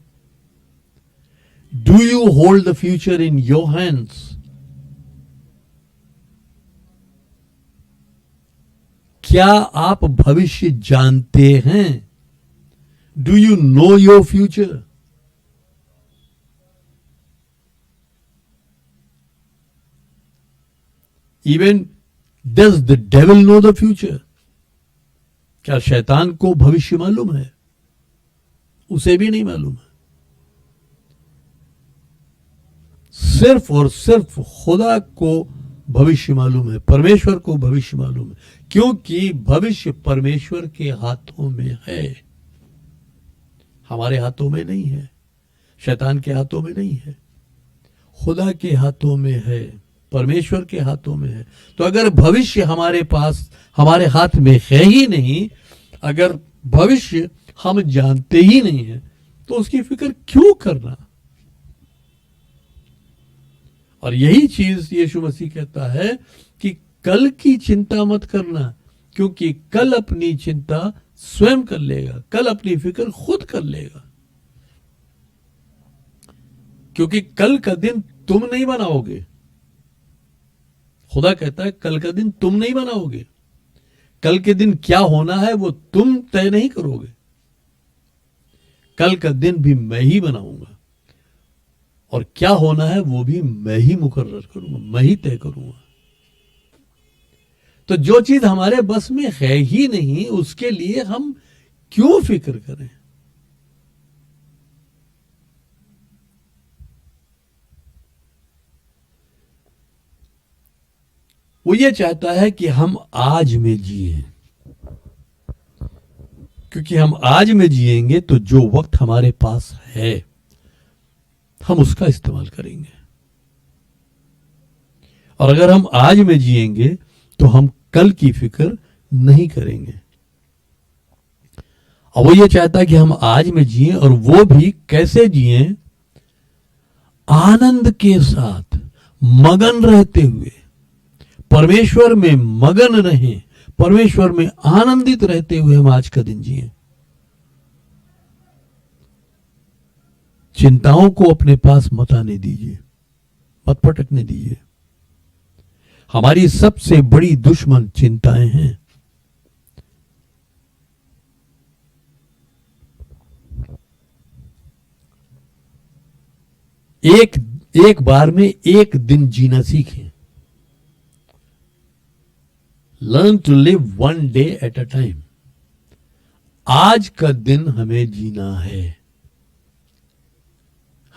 Do you hold the future in your hands? क्या आप भविष्य जानते हैं? Do you know your future? Even does the devil know the future? क्या शैतान को भविष्य मालूम है? उसे भी नहीं मालूम है। सिर्फ और सिर्फ खुदा को भविष्य मालूम है, परमेश्वर को भविष्य मालूम है, क्योंकि भविष्य परमेश्वर के हाथों में है, हमारे हाथों में नहीं है, शैतान के हाथों में नहीं है, खुदा के हाथों में है, परमेश्वर के हाथों में है। तो अगर भविष्य हमारे पास, हमारे हाथ में है ही नहीं, अगर भविष्य हम जानते ही नहीं है, तो उसकी फिक्र क्यों करना? और यही चीज यीशु मसीह कहता है कि कल की चिंता मत करना, क्योंकि कल अपनी चिंता स्वयं कर लेगा, कल अपनी फिक्र खुद कर लेगा। क्योंकि कल का दिन तुम नहीं बनाओगे। खुदा कहता है कल का दिन तुम नहीं बनाओगे, कल के दिन क्या होना है वो तुम तय नहीं करोगे, कल का दिन भी मैं ही बनाऊंगा, और क्या होना है वो भी मैं ही मुकर्रर करूंगा, मैं ही तय करूंगा। तो जो चीज हमारे बस में है ही नहीं, उसके लिए हम क्यों फिक्र करें? वो ये चाहता है कि हम आज में जिए, क्योंकि हम आज में जिएंगे तो जो वक्त हमारे पास है हम उसका इस्तेमाल करेंगे, और अगर हम आज में जिएंगे तो हम कल की फिक्र नहीं करेंगे। और वो ये चाहता है कि हम आज में जिए, और वो भी कैसे जिए? आनंद के साथ, मगन रहते हुए, परमेश्वर में मगन रहें, परमेश्वर में आनंदित रहते हुए हम आज का दिन जिए। चिंताओं को अपने पास मत आने दीजिए, मत पटकने दीजिए। हमारी सबसे बड़ी दुश्मन चिंताएं हैं। एक बार में एक दिन जीना सीखें। Learn to live one day at a time. आज का दिन हमें जीना है।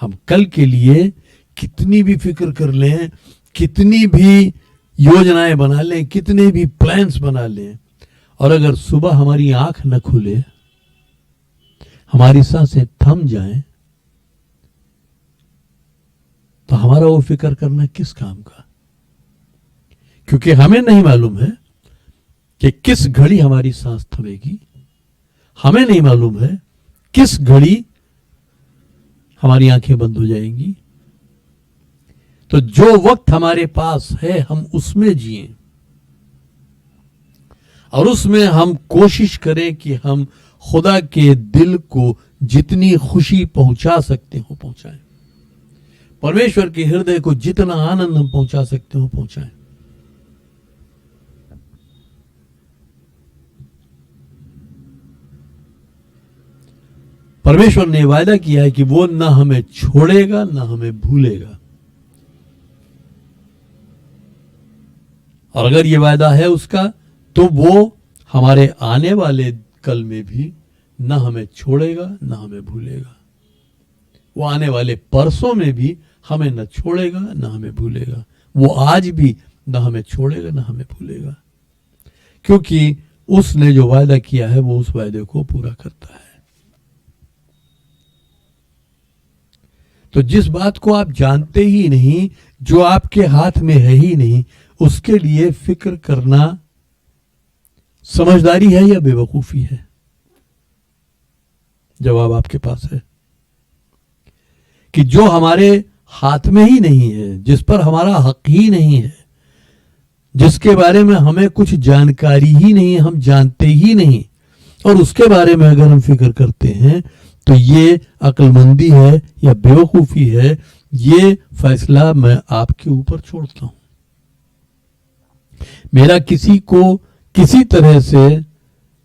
हम कल के लिए कितनी भी फिक्र कर लें, कितनी भी योजनाएं बना लें, कितने भी प्लान्स बना लें, और अगर सुबह हमारी आंख न खुले, हमारी सांसें थम जाएं, तो हमारा वो फिक्र करना किस काम का? क्योंकि हमें नहीं मालूम है कि किस घड़ी हमारी सांस थमेगी, हमें नहीं मालूम है किस घड़ी हमारी आंखें बंद हो जाएंगी। तो जो वक्त हमारे पास है हम उसमें जिएं, और उसमें हम कोशिश करें कि हम खुदा के दिल को जितनी खुशी पहुंचा सकते हो पहुंचाएं, परमेश्वर के हृदय को जितना आनंद हम पहुंचा सकते हो पहुंचाएं। परमेश्वर ने वायदा किया है कि वो ना हमें छोड़ेगा ना हमें भूलेगा, और अगर ये वायदा है उसका, तो वो हमारे आने वाले कल में भी ना हमें छोड़ेगा ना हमें भूलेगा। वो आने वाले परसों में भी हमें न छोड़ेगा ना हमें भूलेगा। वो आज भी ना हमें छोड़ेगा ना हमें भूलेगा, क्योंकि उसने जो वायदा किया है वो उस वायदे को पूरा करता है। तो जिस बात को आप जानते ही नहीं, जो आपके हाथ में है ही नहीं, उसके लिए फिक्र करना समझदारी है या बेवकूफी है? जवाब आपके पास है कि जो हमारे हाथ में ही नहीं है, जिस पर हमारा हक ही नहीं है, जिसके बारे में हमें कुछ जानकारी ही नहीं, हम जानते ही नहीं, और उसके बारे में अगर हम फिक्र करते हैं तो ये अक्लमंदी है या बेवकूफी है? ये फैसला मैं आपके ऊपर छोड़ता हूं। मेरा किसी को किसी तरह से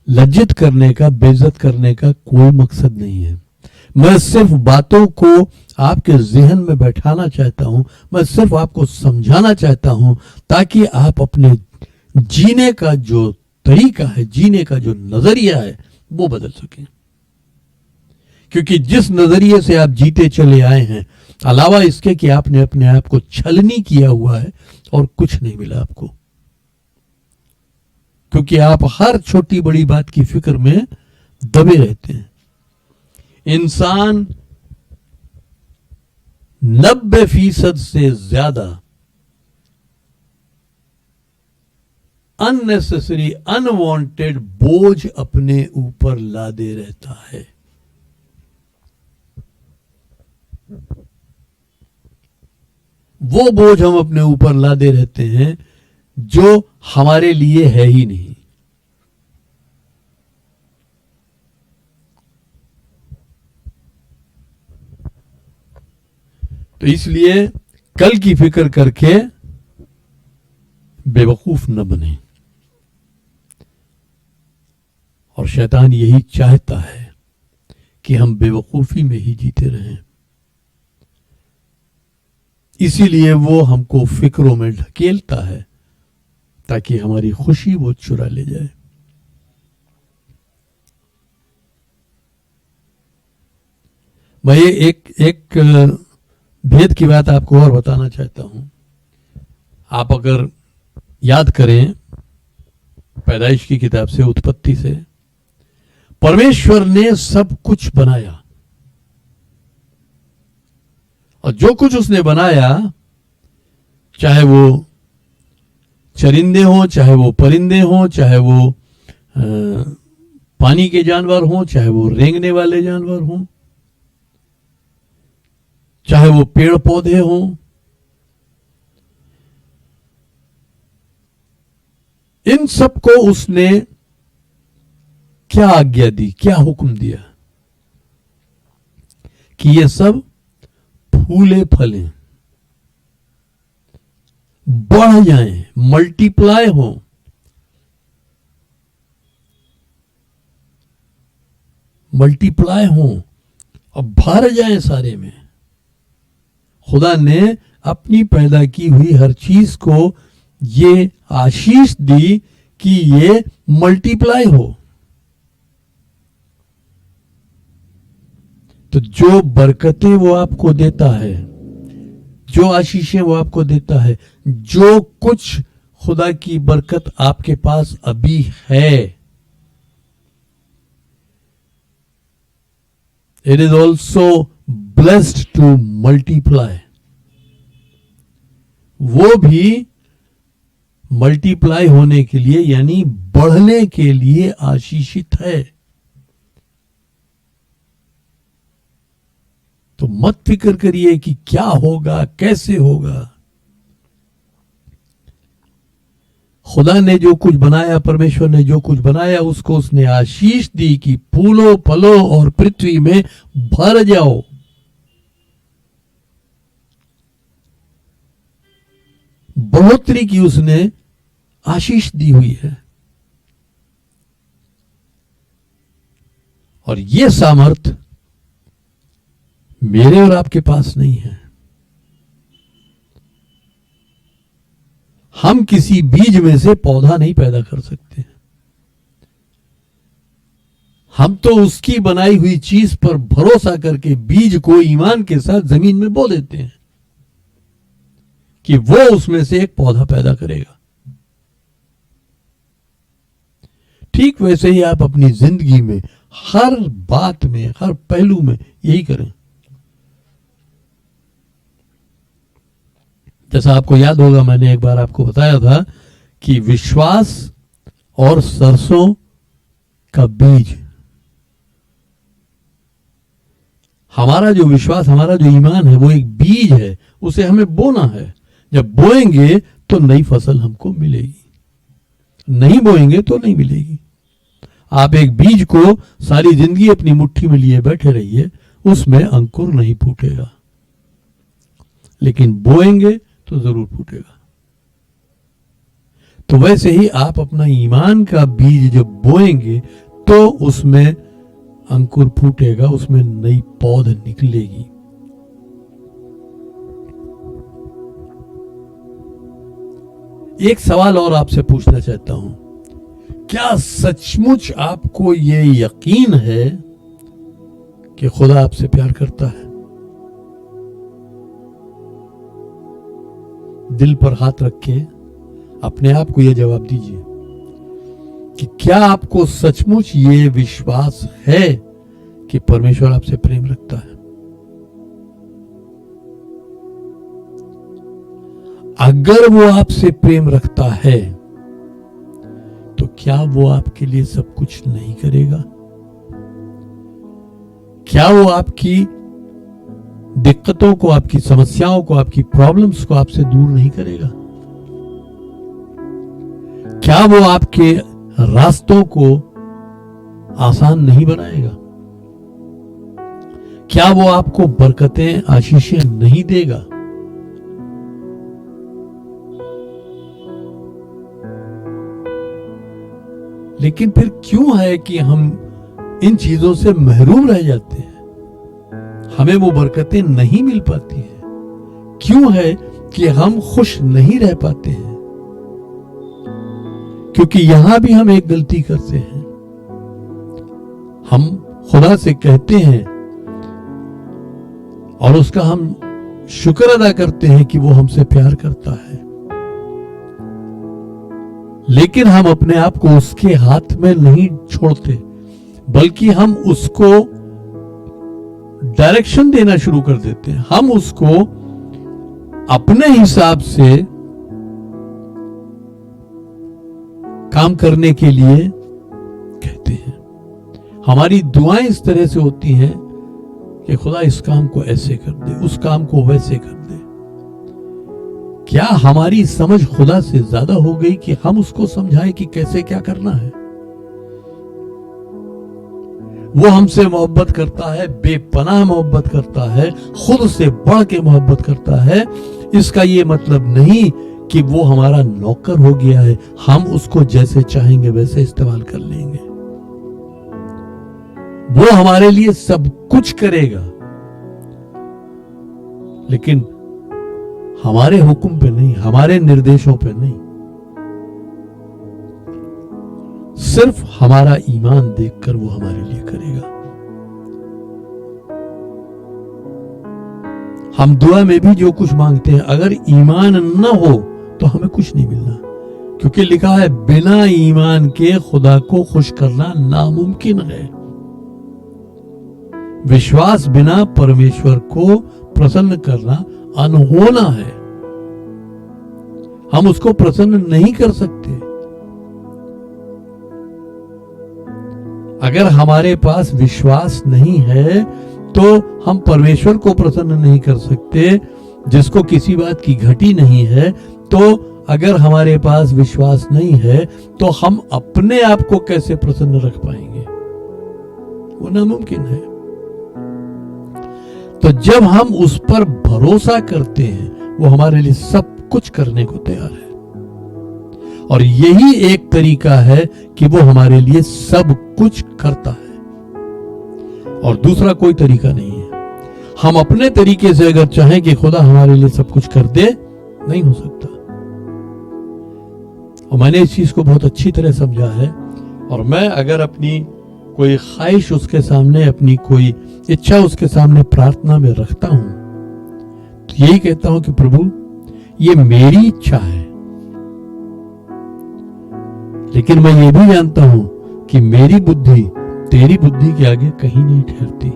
लज्जित करने का, बेइज्जत करने का कोई मकसद नहीं है। मैं सिर्फ बातों को आपके जहन में बैठाना चाहता हूं, मैं सिर्फ आपको समझाना चाहता हूं, ताकि आप अपने जीने का जो तरीका है, जीने का जो नजरिया है, वो बदल सकें। क्योंकि जिस नजरिए से आप जीते चले आए हैं, अलावा इसके कि आपने अपने आप को छलनी किया हुआ है, और कुछ नहीं मिला आपको। क्योंकि आप हर छोटी बड़ी बात की फिक्र में दबे रहते हैं। इंसान 90% से ज्यादा अननेसेसरी, अनवांटेड बोझ अपने ऊपर लादे रहता है। वो बोझ हम अपने ऊपर लादे रहते हैं जो हमारे लिए है ही नहीं। तो इसलिए कल की फिक्र करके बेवकूफ न बने। और शैतान यही चाहता है कि हम बेवकूफी में ही जीते रहें। इसीलिए वो हमको फिक्रों में ढकेलता है, ताकि हमारी खुशी वो चुरा ले जाए। मैं एक भेद की बात आपको और बताना चाहता हूं। आप अगर याद करें पैदाइश की किताब से, उत्पत्ति से, परमेश्वर ने सब कुछ बनाया, और जो कुछ उसने बनाया, चाहे वो चरिंदे हों, चाहे वो परिंदे हों, चाहे वो पानी के जानवर हों, चाहे वो रेंगने वाले जानवर हों, चाहे वो पेड़ पौधे हों, इन सबको उसने क्या आज्ञा दी, क्या हुक्म दिया कि ये सब फूले फलें, बढ़ जाएं, मल्टीप्लाई हो, और भर जाएं सारे में। खुदा ने अपनी पैदा की हुई हर चीज को ये आशीष दी कि ये मल्टीप्लाई हो। तो जो बरकतें वो आपको देता है, जो आशीषें वो आपको देता है, जो कुछ खुदा की बरकत आपके पास अभी है, it is also blessed to multiply. वो भी मल्टीप्लाई होने के लिए, यानी बढ़ने के लिए आशीषित है। तो मत फिक्र करिए कि क्या होगा, कैसे होगा। खुदा ने जो कुछ बनाया, परमेश्वर ने जो कुछ बनाया, उसको उसने आशीष दी कि फूलो फलो और पृथ्वी में भर जाओ। बढ़ोतरी की उसने आशीष दी हुई है। और ये सामर्थ मेरे और आपके पास नहीं है। हम किसी बीज में से पौधा नहीं पैदा कर सकते। हम तो उसकी बनाई हुई चीज पर भरोसा करके बीज को ईमान के साथ जमीन में बो देते हैं कि वो उसमें से एक पौधा पैदा करेगा। ठीक वैसे ही आप अपनी जिंदगी में हर बात में, हर पहलू में यही करें। जैसा आपको याद होगा, मैंने एक बार आपको बताया था कि विश्वास और सरसों का बीज, हमारा जो विश्वास, हमारा जो ईमान है, वो एक बीज है, उसे हमें बोना है। जब बोएंगे तो नई फसल हमको मिलेगी, नहीं बोएंगे तो नहीं मिलेगी। आप एक बीज को सारी जिंदगी अपनी मुट्ठी में लिए बैठे रहिए, उसमें अंकुर नहीं फूटेगा, लेकिन बोएंगे तो जरूर फूटेगा। तो वैसे ही आप अपना ईमान का बीज जब बोएंगे तो उसमें अंकुर फूटेगा, उसमें नई पौध निकलेगी। एक सवाल और आपसे पूछना चाहता हूं, क्या सचमुच आपको ये यकीन है कि खुदा आपसे प्यार करता है? दिल पर हाथ रख के अपने आप को यह जवाब दीजिए कि क्या आपको सचमुच ये विश्वास है कि परमेश्वर आपसे प्रेम रखता है? अगर वो आपसे प्रेम रखता है तो क्या वो आपके लिए सब कुछ नहीं करेगा? क्या वो आपकी दिक्कतों को, आपकी समस्याओं को, आपकी प्रॉब्लम्स को आपसे दूर नहीं करेगा? क्या वो आपके रास्तों को आसान नहीं बनाएगा? क्या वो आपको बरकतें, आशीषें नहीं देगा? लेकिन फिर क्यों है कि हम इन चीजों से महरूम रह जाते हैं? हमें वो बरकतें नहीं मिल पाती हैं। क्यों है कि हम खुश नहीं रह पाते हैं? क्योंकि यहां भी हम एक गलती करते हैं। हम खुदा से कहते हैं और उसका हम शुक्र अदा करते हैं कि वो हमसे प्यार करता है, लेकिन हम अपने आप को उसके हाथ में नहीं छोड़ते, बल्कि हम उसको डायरेक्शन देना शुरू कर देते हैं। हम उसको अपने हिसाब से काम करने के लिए कहते हैं। हमारी दुआएं इस तरह से होती हैं कि खुदा इस काम को ऐसे कर दे, उस काम को वैसे कर दे। क्या हमारी समझ खुदा से ज्यादा हो गई कि हम उसको समझाएं कि कैसे क्या करना है? वो हमसे मोहब्बत करता है, बेपनाह मोहब्बत करता है, खुद से बढ़ के मोहब्बत करता है। इसका ये मतलब नहीं कि वो हमारा नौकर हो गया है, हम उसको जैसे चाहेंगे वैसे इस्तेमाल कर लेंगे। वो हमारे लिए सब कुछ करेगा, लेकिन हमारे हुक्म पे नहीं, हमारे निर्देशों पे नहीं। सिर्फ हमारा ईमान देखकर वो हमारे लिए करेगा। हम दुआ में भी जो कुछ मांगते हैं, अगर ईमान न हो तो हमें कुछ नहीं मिलना, क्योंकि लिखा है बिना ईमान के खुदा को खुश करना नामुमकिन है। विश्वास बिना परमेश्वर को प्रसन्न करना अनहोना है। हम उसको प्रसन्न नहीं कर सकते। अगर हमारे पास विश्वास नहीं है तो हम परमेश्वर को प्रसन्न नहीं कर सकते। जिसको किसी बात की घटी नहीं है, तो अगर हमारे पास विश्वास नहीं है तो हम अपने आप को कैसे प्रसन्न रख पाएंगे? वो नामुमकिन है। तो जब हम उस पर भरोसा करते हैं, वो हमारे लिए सब कुछ करने को तैयार है। और यही एक तरीका है कि वो हमारे लिए सब कुछ करता है, और दूसरा कोई तरीका नहीं है। हम अपने तरीके से अगर चाहें कि खुदा हमारे लिए सब कुछ कर दे, नहीं हो सकता। और मैंने इस चीज को बहुत अच्छी तरह समझा है। और मैं अगर अपनी कोई ख्वाहिश उसके सामने, अपनी कोई इच्छा उसके सामने प्रार्थना में रखता हूं, तो यही कहता हूं कि प्रभु, ये मेरी इच्छा है, लेकिन मैं ये भी जानता हूं कि मेरी बुद्धि तेरी बुद्धि के आगे कहीं नहीं ठहरती।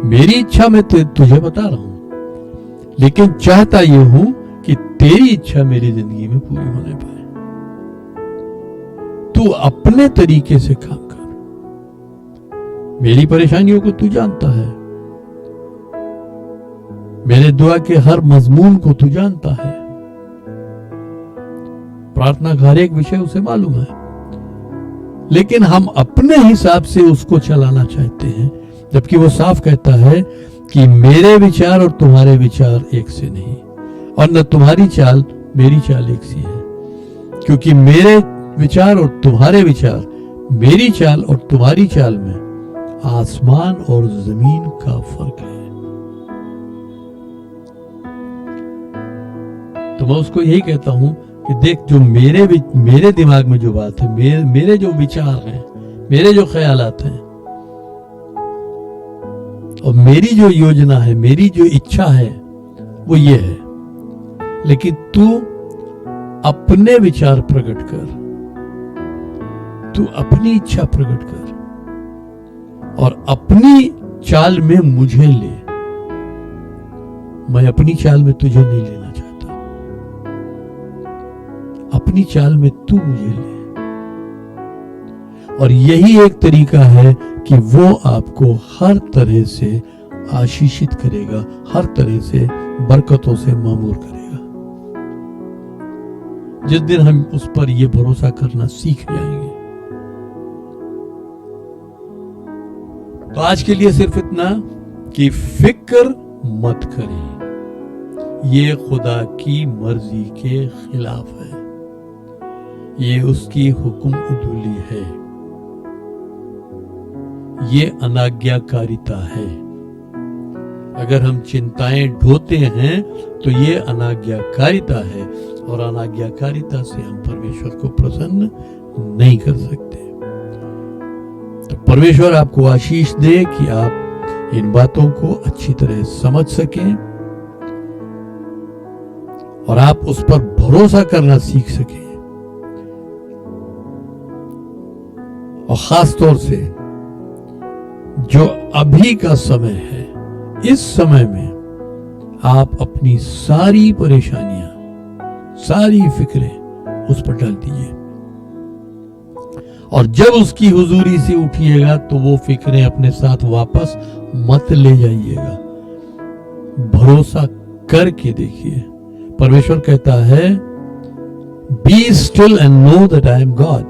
मेरी इच्छा मैं तुझे बता रहा हूं, लेकिन चाहता ये हूं कि तेरी इच्छा मेरी जिंदगी में पूरी होने पाए। तू अपने तरीके से काम कर। मेरी परेशानियों को तू जानता है, मेरे दुआ के हर मजमून को तू जानता है। प्रार्थना का हर एक विषय उसे मालूम है, लेकिन हम अपने हिसाब से उसको चलाना चाहते हैं, जबकि वो साफ कहता है कि मेरे विचार और तुम्हारे विचार एक से नहीं, और न तुम्हारी चाल मेरी चाल एक सी है। क्योंकि मेरे विचार और तुम्हारे विचार, मेरी चाल और तुम्हारी चाल में आसमान और जमीन का फर्क है। तो मैं उसको यही कहता हूं कि देख, जो मेरे दिमाग में जो बात है, मेरे जो विचार हैं, मेरे जो ख्यालात हैं, और मेरी जो योजना है, मेरी जो इच्छा है, वो ये है। लेकिन तू अपने विचार प्रकट कर, तू अपनी इच्छा प्रकट कर, और अपनी चाल में मुझे ले। मैं अपनी चाल में तुझे नहीं लेना चाहता, अपनी चाल में तू मुझे ले। और यही एक तरीका है कि वो आपको हर तरह से आशीषित करेगा, हर तरह से बरकतों से मामूर करेगा। जिस दिन हम उस पर ये भरोसा करना सीख जाएंगे। तो आज के लिए सिर्फ इतना कि फिक्र मत करें, ये खुदा की मर्जी के खिलाफ है, ये उसकी हुक्म उदूली है, ये अनाज्ञाकारिता है। अगर हम चिंताएं ढोते हैं तो ये अनाज्ञाकारिता है, और अनाज्ञाकारिता से हम परमेश्वर को प्रसन्न नहीं कर सकते। तो परमेश्वर आपको आशीष दे कि आप इन बातों को अच्छी तरह समझ सकें और आप उस पर भरोसा करना सीख सकें। और खास तौर से जो अभी का समय है, इस समय में आप अपनी सारी परेशानियां, सारी फिक्रें उस पर डाल दीजिए, और जब उसकी हुजूरी से उठिएगा तो वो फिक्रें अपने साथ वापस मत ले जाइएगा। भरोसा करके देखिए। परमेश्वर कहता है, be still and know that I am God.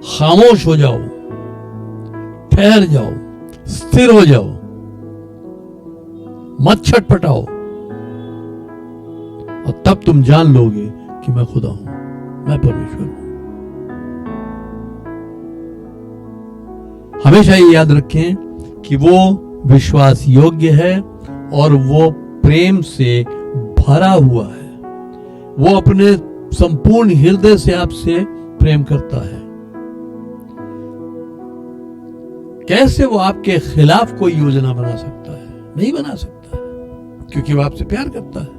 खामोश हो जाओ, ठहर जाओ, स्थिर हो जाओ, मत छटपटाओ, और तब तुम जान लोगे कि मैं खुदा हूं, मैं परमेश्वर हूं। हमेशा ये याद रखें कि वो विश्वास योग्य है और वो प्रेम से भरा हुआ है। वो अपने संपूर्ण हृदय से आपसे प्रेम करता है। कैसे वो आपके खिलाफ कोई योजना बना सकता है? नहीं बना सकता, क्योंकि वो आपसे प्यार करता है।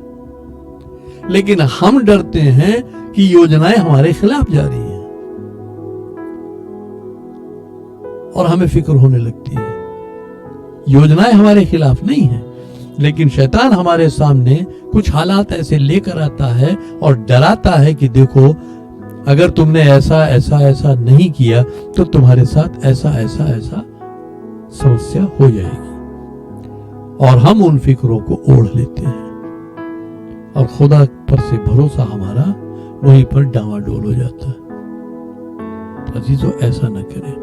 लेकिन हम डरते हैं कि योजनाएं हमारे खिलाफ जा रही हैं और हमें फिक्र होने लगती है। योजनाएं हमारे खिलाफ नहीं है, लेकिन शैतान हमारे सामने कुछ हालात ऐसे लेकर आता है और डराता है कि देखो, अगर तुमने ऐसा ऐसा ऐसा नहीं किया तो तुम्हारे साथ ऐसा ऐसा ऐसा समस्या हो जाएगी। और हम उन फिक्रों को ओढ़ लेते हैं और खुदा पर से भरोसा हमारा वहीं पर डावाडोल हो जाता है। तो अजीजों, ऐसा न करें।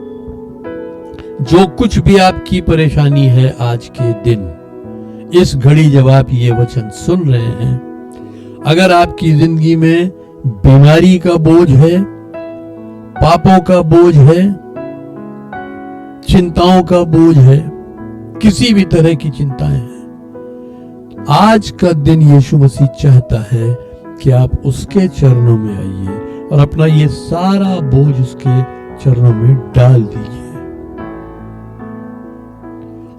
जो कुछ भी आपकी परेशानी है आज के दिन, इस घड़ी जब आप ये वचन सुन रहे हैं, अगर आपकी जिंदगी में बीमारी का बोझ है, पापों का बोझ है, चिंताओं का बोझ है, किसी भी तरह की चिंताएं हैं, आज का दिन यीशु मसीह चाहता है कि आप उसके चरणों में आइए और अपना ये सारा बोझ उसके चरणों में डाल दीजिए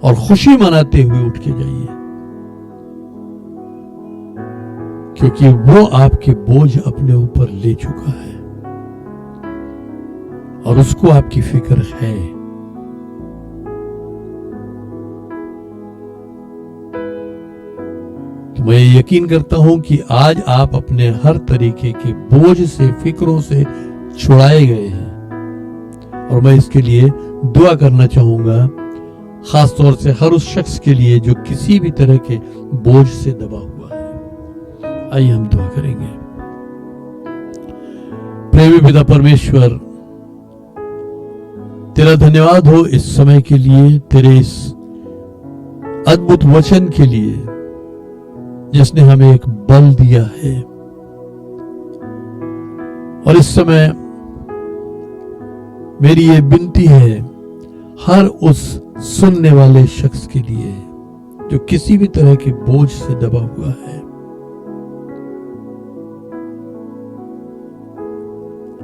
और खुशी मनाते हुए उठ के जाइए, क्योंकि वो आपके बोझ अपने ऊपर ले चुका है और उसको आपकी फिक्र है। तो मैं यकीन करता हूं कि आज आप अपने हर तरीके के बोझ से, फिक्रों से छुड़ाए गए हैं। और मैं इसके लिए दुआ करना चाहूंगा, खास तौर से हर उस शख्स के लिए जो किसी भी तरह के बोझ से दबा हुआ है। आइए हम दुआ करेंगे। प्रेमी पिता परमेश्वर, तेरा धन्यवाद हो इस समय के लिए, तेरे इस अद्भुत वचन के लिए जिसने हमें एक बल दिया है। और इस समय मेरी ये विनती है हर उस सुनने वाले शख्स के लिए जो किसी भी तरह के बोझ से दबा हुआ है,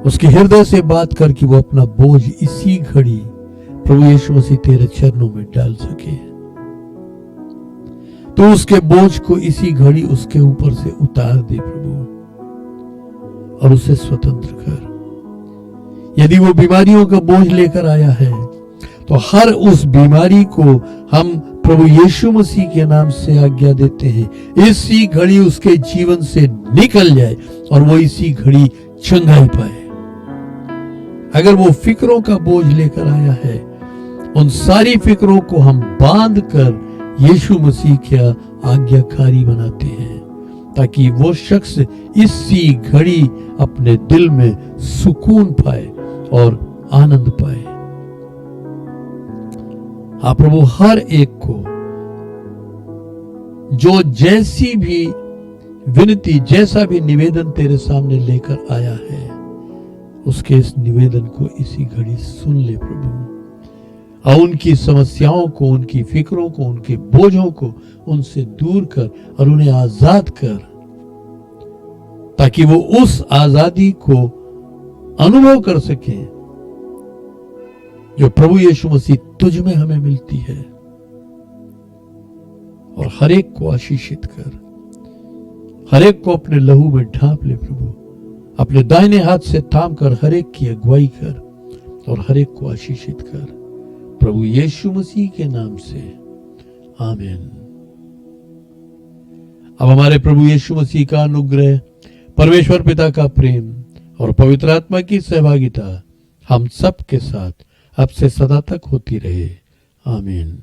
उसके हृदय से बात कर कि वो अपना बोझ इसी घड़ी प्रभु यीशु मसीह तेरे चरणों में डाल सके। तो उसके बोझ को इसी घड़ी उसके ऊपर से उतार दे प्रभु, और उसे स्वतंत्र कर। यदि वो बीमारियों का बोझ लेकर आया है तो हर उस बीमारी को हम प्रभु यीशु मसीह के नाम से आज्ञा देते हैं, इसी घड़ी उसके जीवन से निकल जाए और वो इसी घड़ी चंगाई पाए। अगर वो फिक्रों का बोझ लेकर आया है, उन सारी फिक्रों को हम बांध कर यीशु मसीह का आज्ञाकारी बनाते हैं, ताकि वो शख्स इसी घड़ी अपने दिल में सुकून पाए और आनंद पाए। हाँ प्रभु, हर एक को जो जैसी भी विनती, जैसा भी निवेदन तेरे सामने लेकर आया है, उसके इस निवेदन को इसी घड़ी सुन ले प्रभु, और उनकी समस्याओं को, उनकी फिक्रों को, उनके बोझों को उनसे दूर कर और उन्हें आजाद कर, ताकि वो उस आजादी को अनुभव कर सके जो प्रभु यीशु मसीह तुझ में हमें मिलती है। और हर एक को आशीषित कर, हर एक को अपने लहू में ढांप ले प्रभु, अपने दाहिने हाथ से थाम कर हर एक की अगुवाई कर और हर एक को आशीषित कर, प्रभु यीशु मसीह के नाम से, आमीन। अब हमारे प्रभु यीशु मसीह का अनुग्रह, परमेश्वर पिता का प्रेम और पवित्र आत्मा की सहभागिता हम सब के साथ अब से सदा तक होती रहे, आमीन।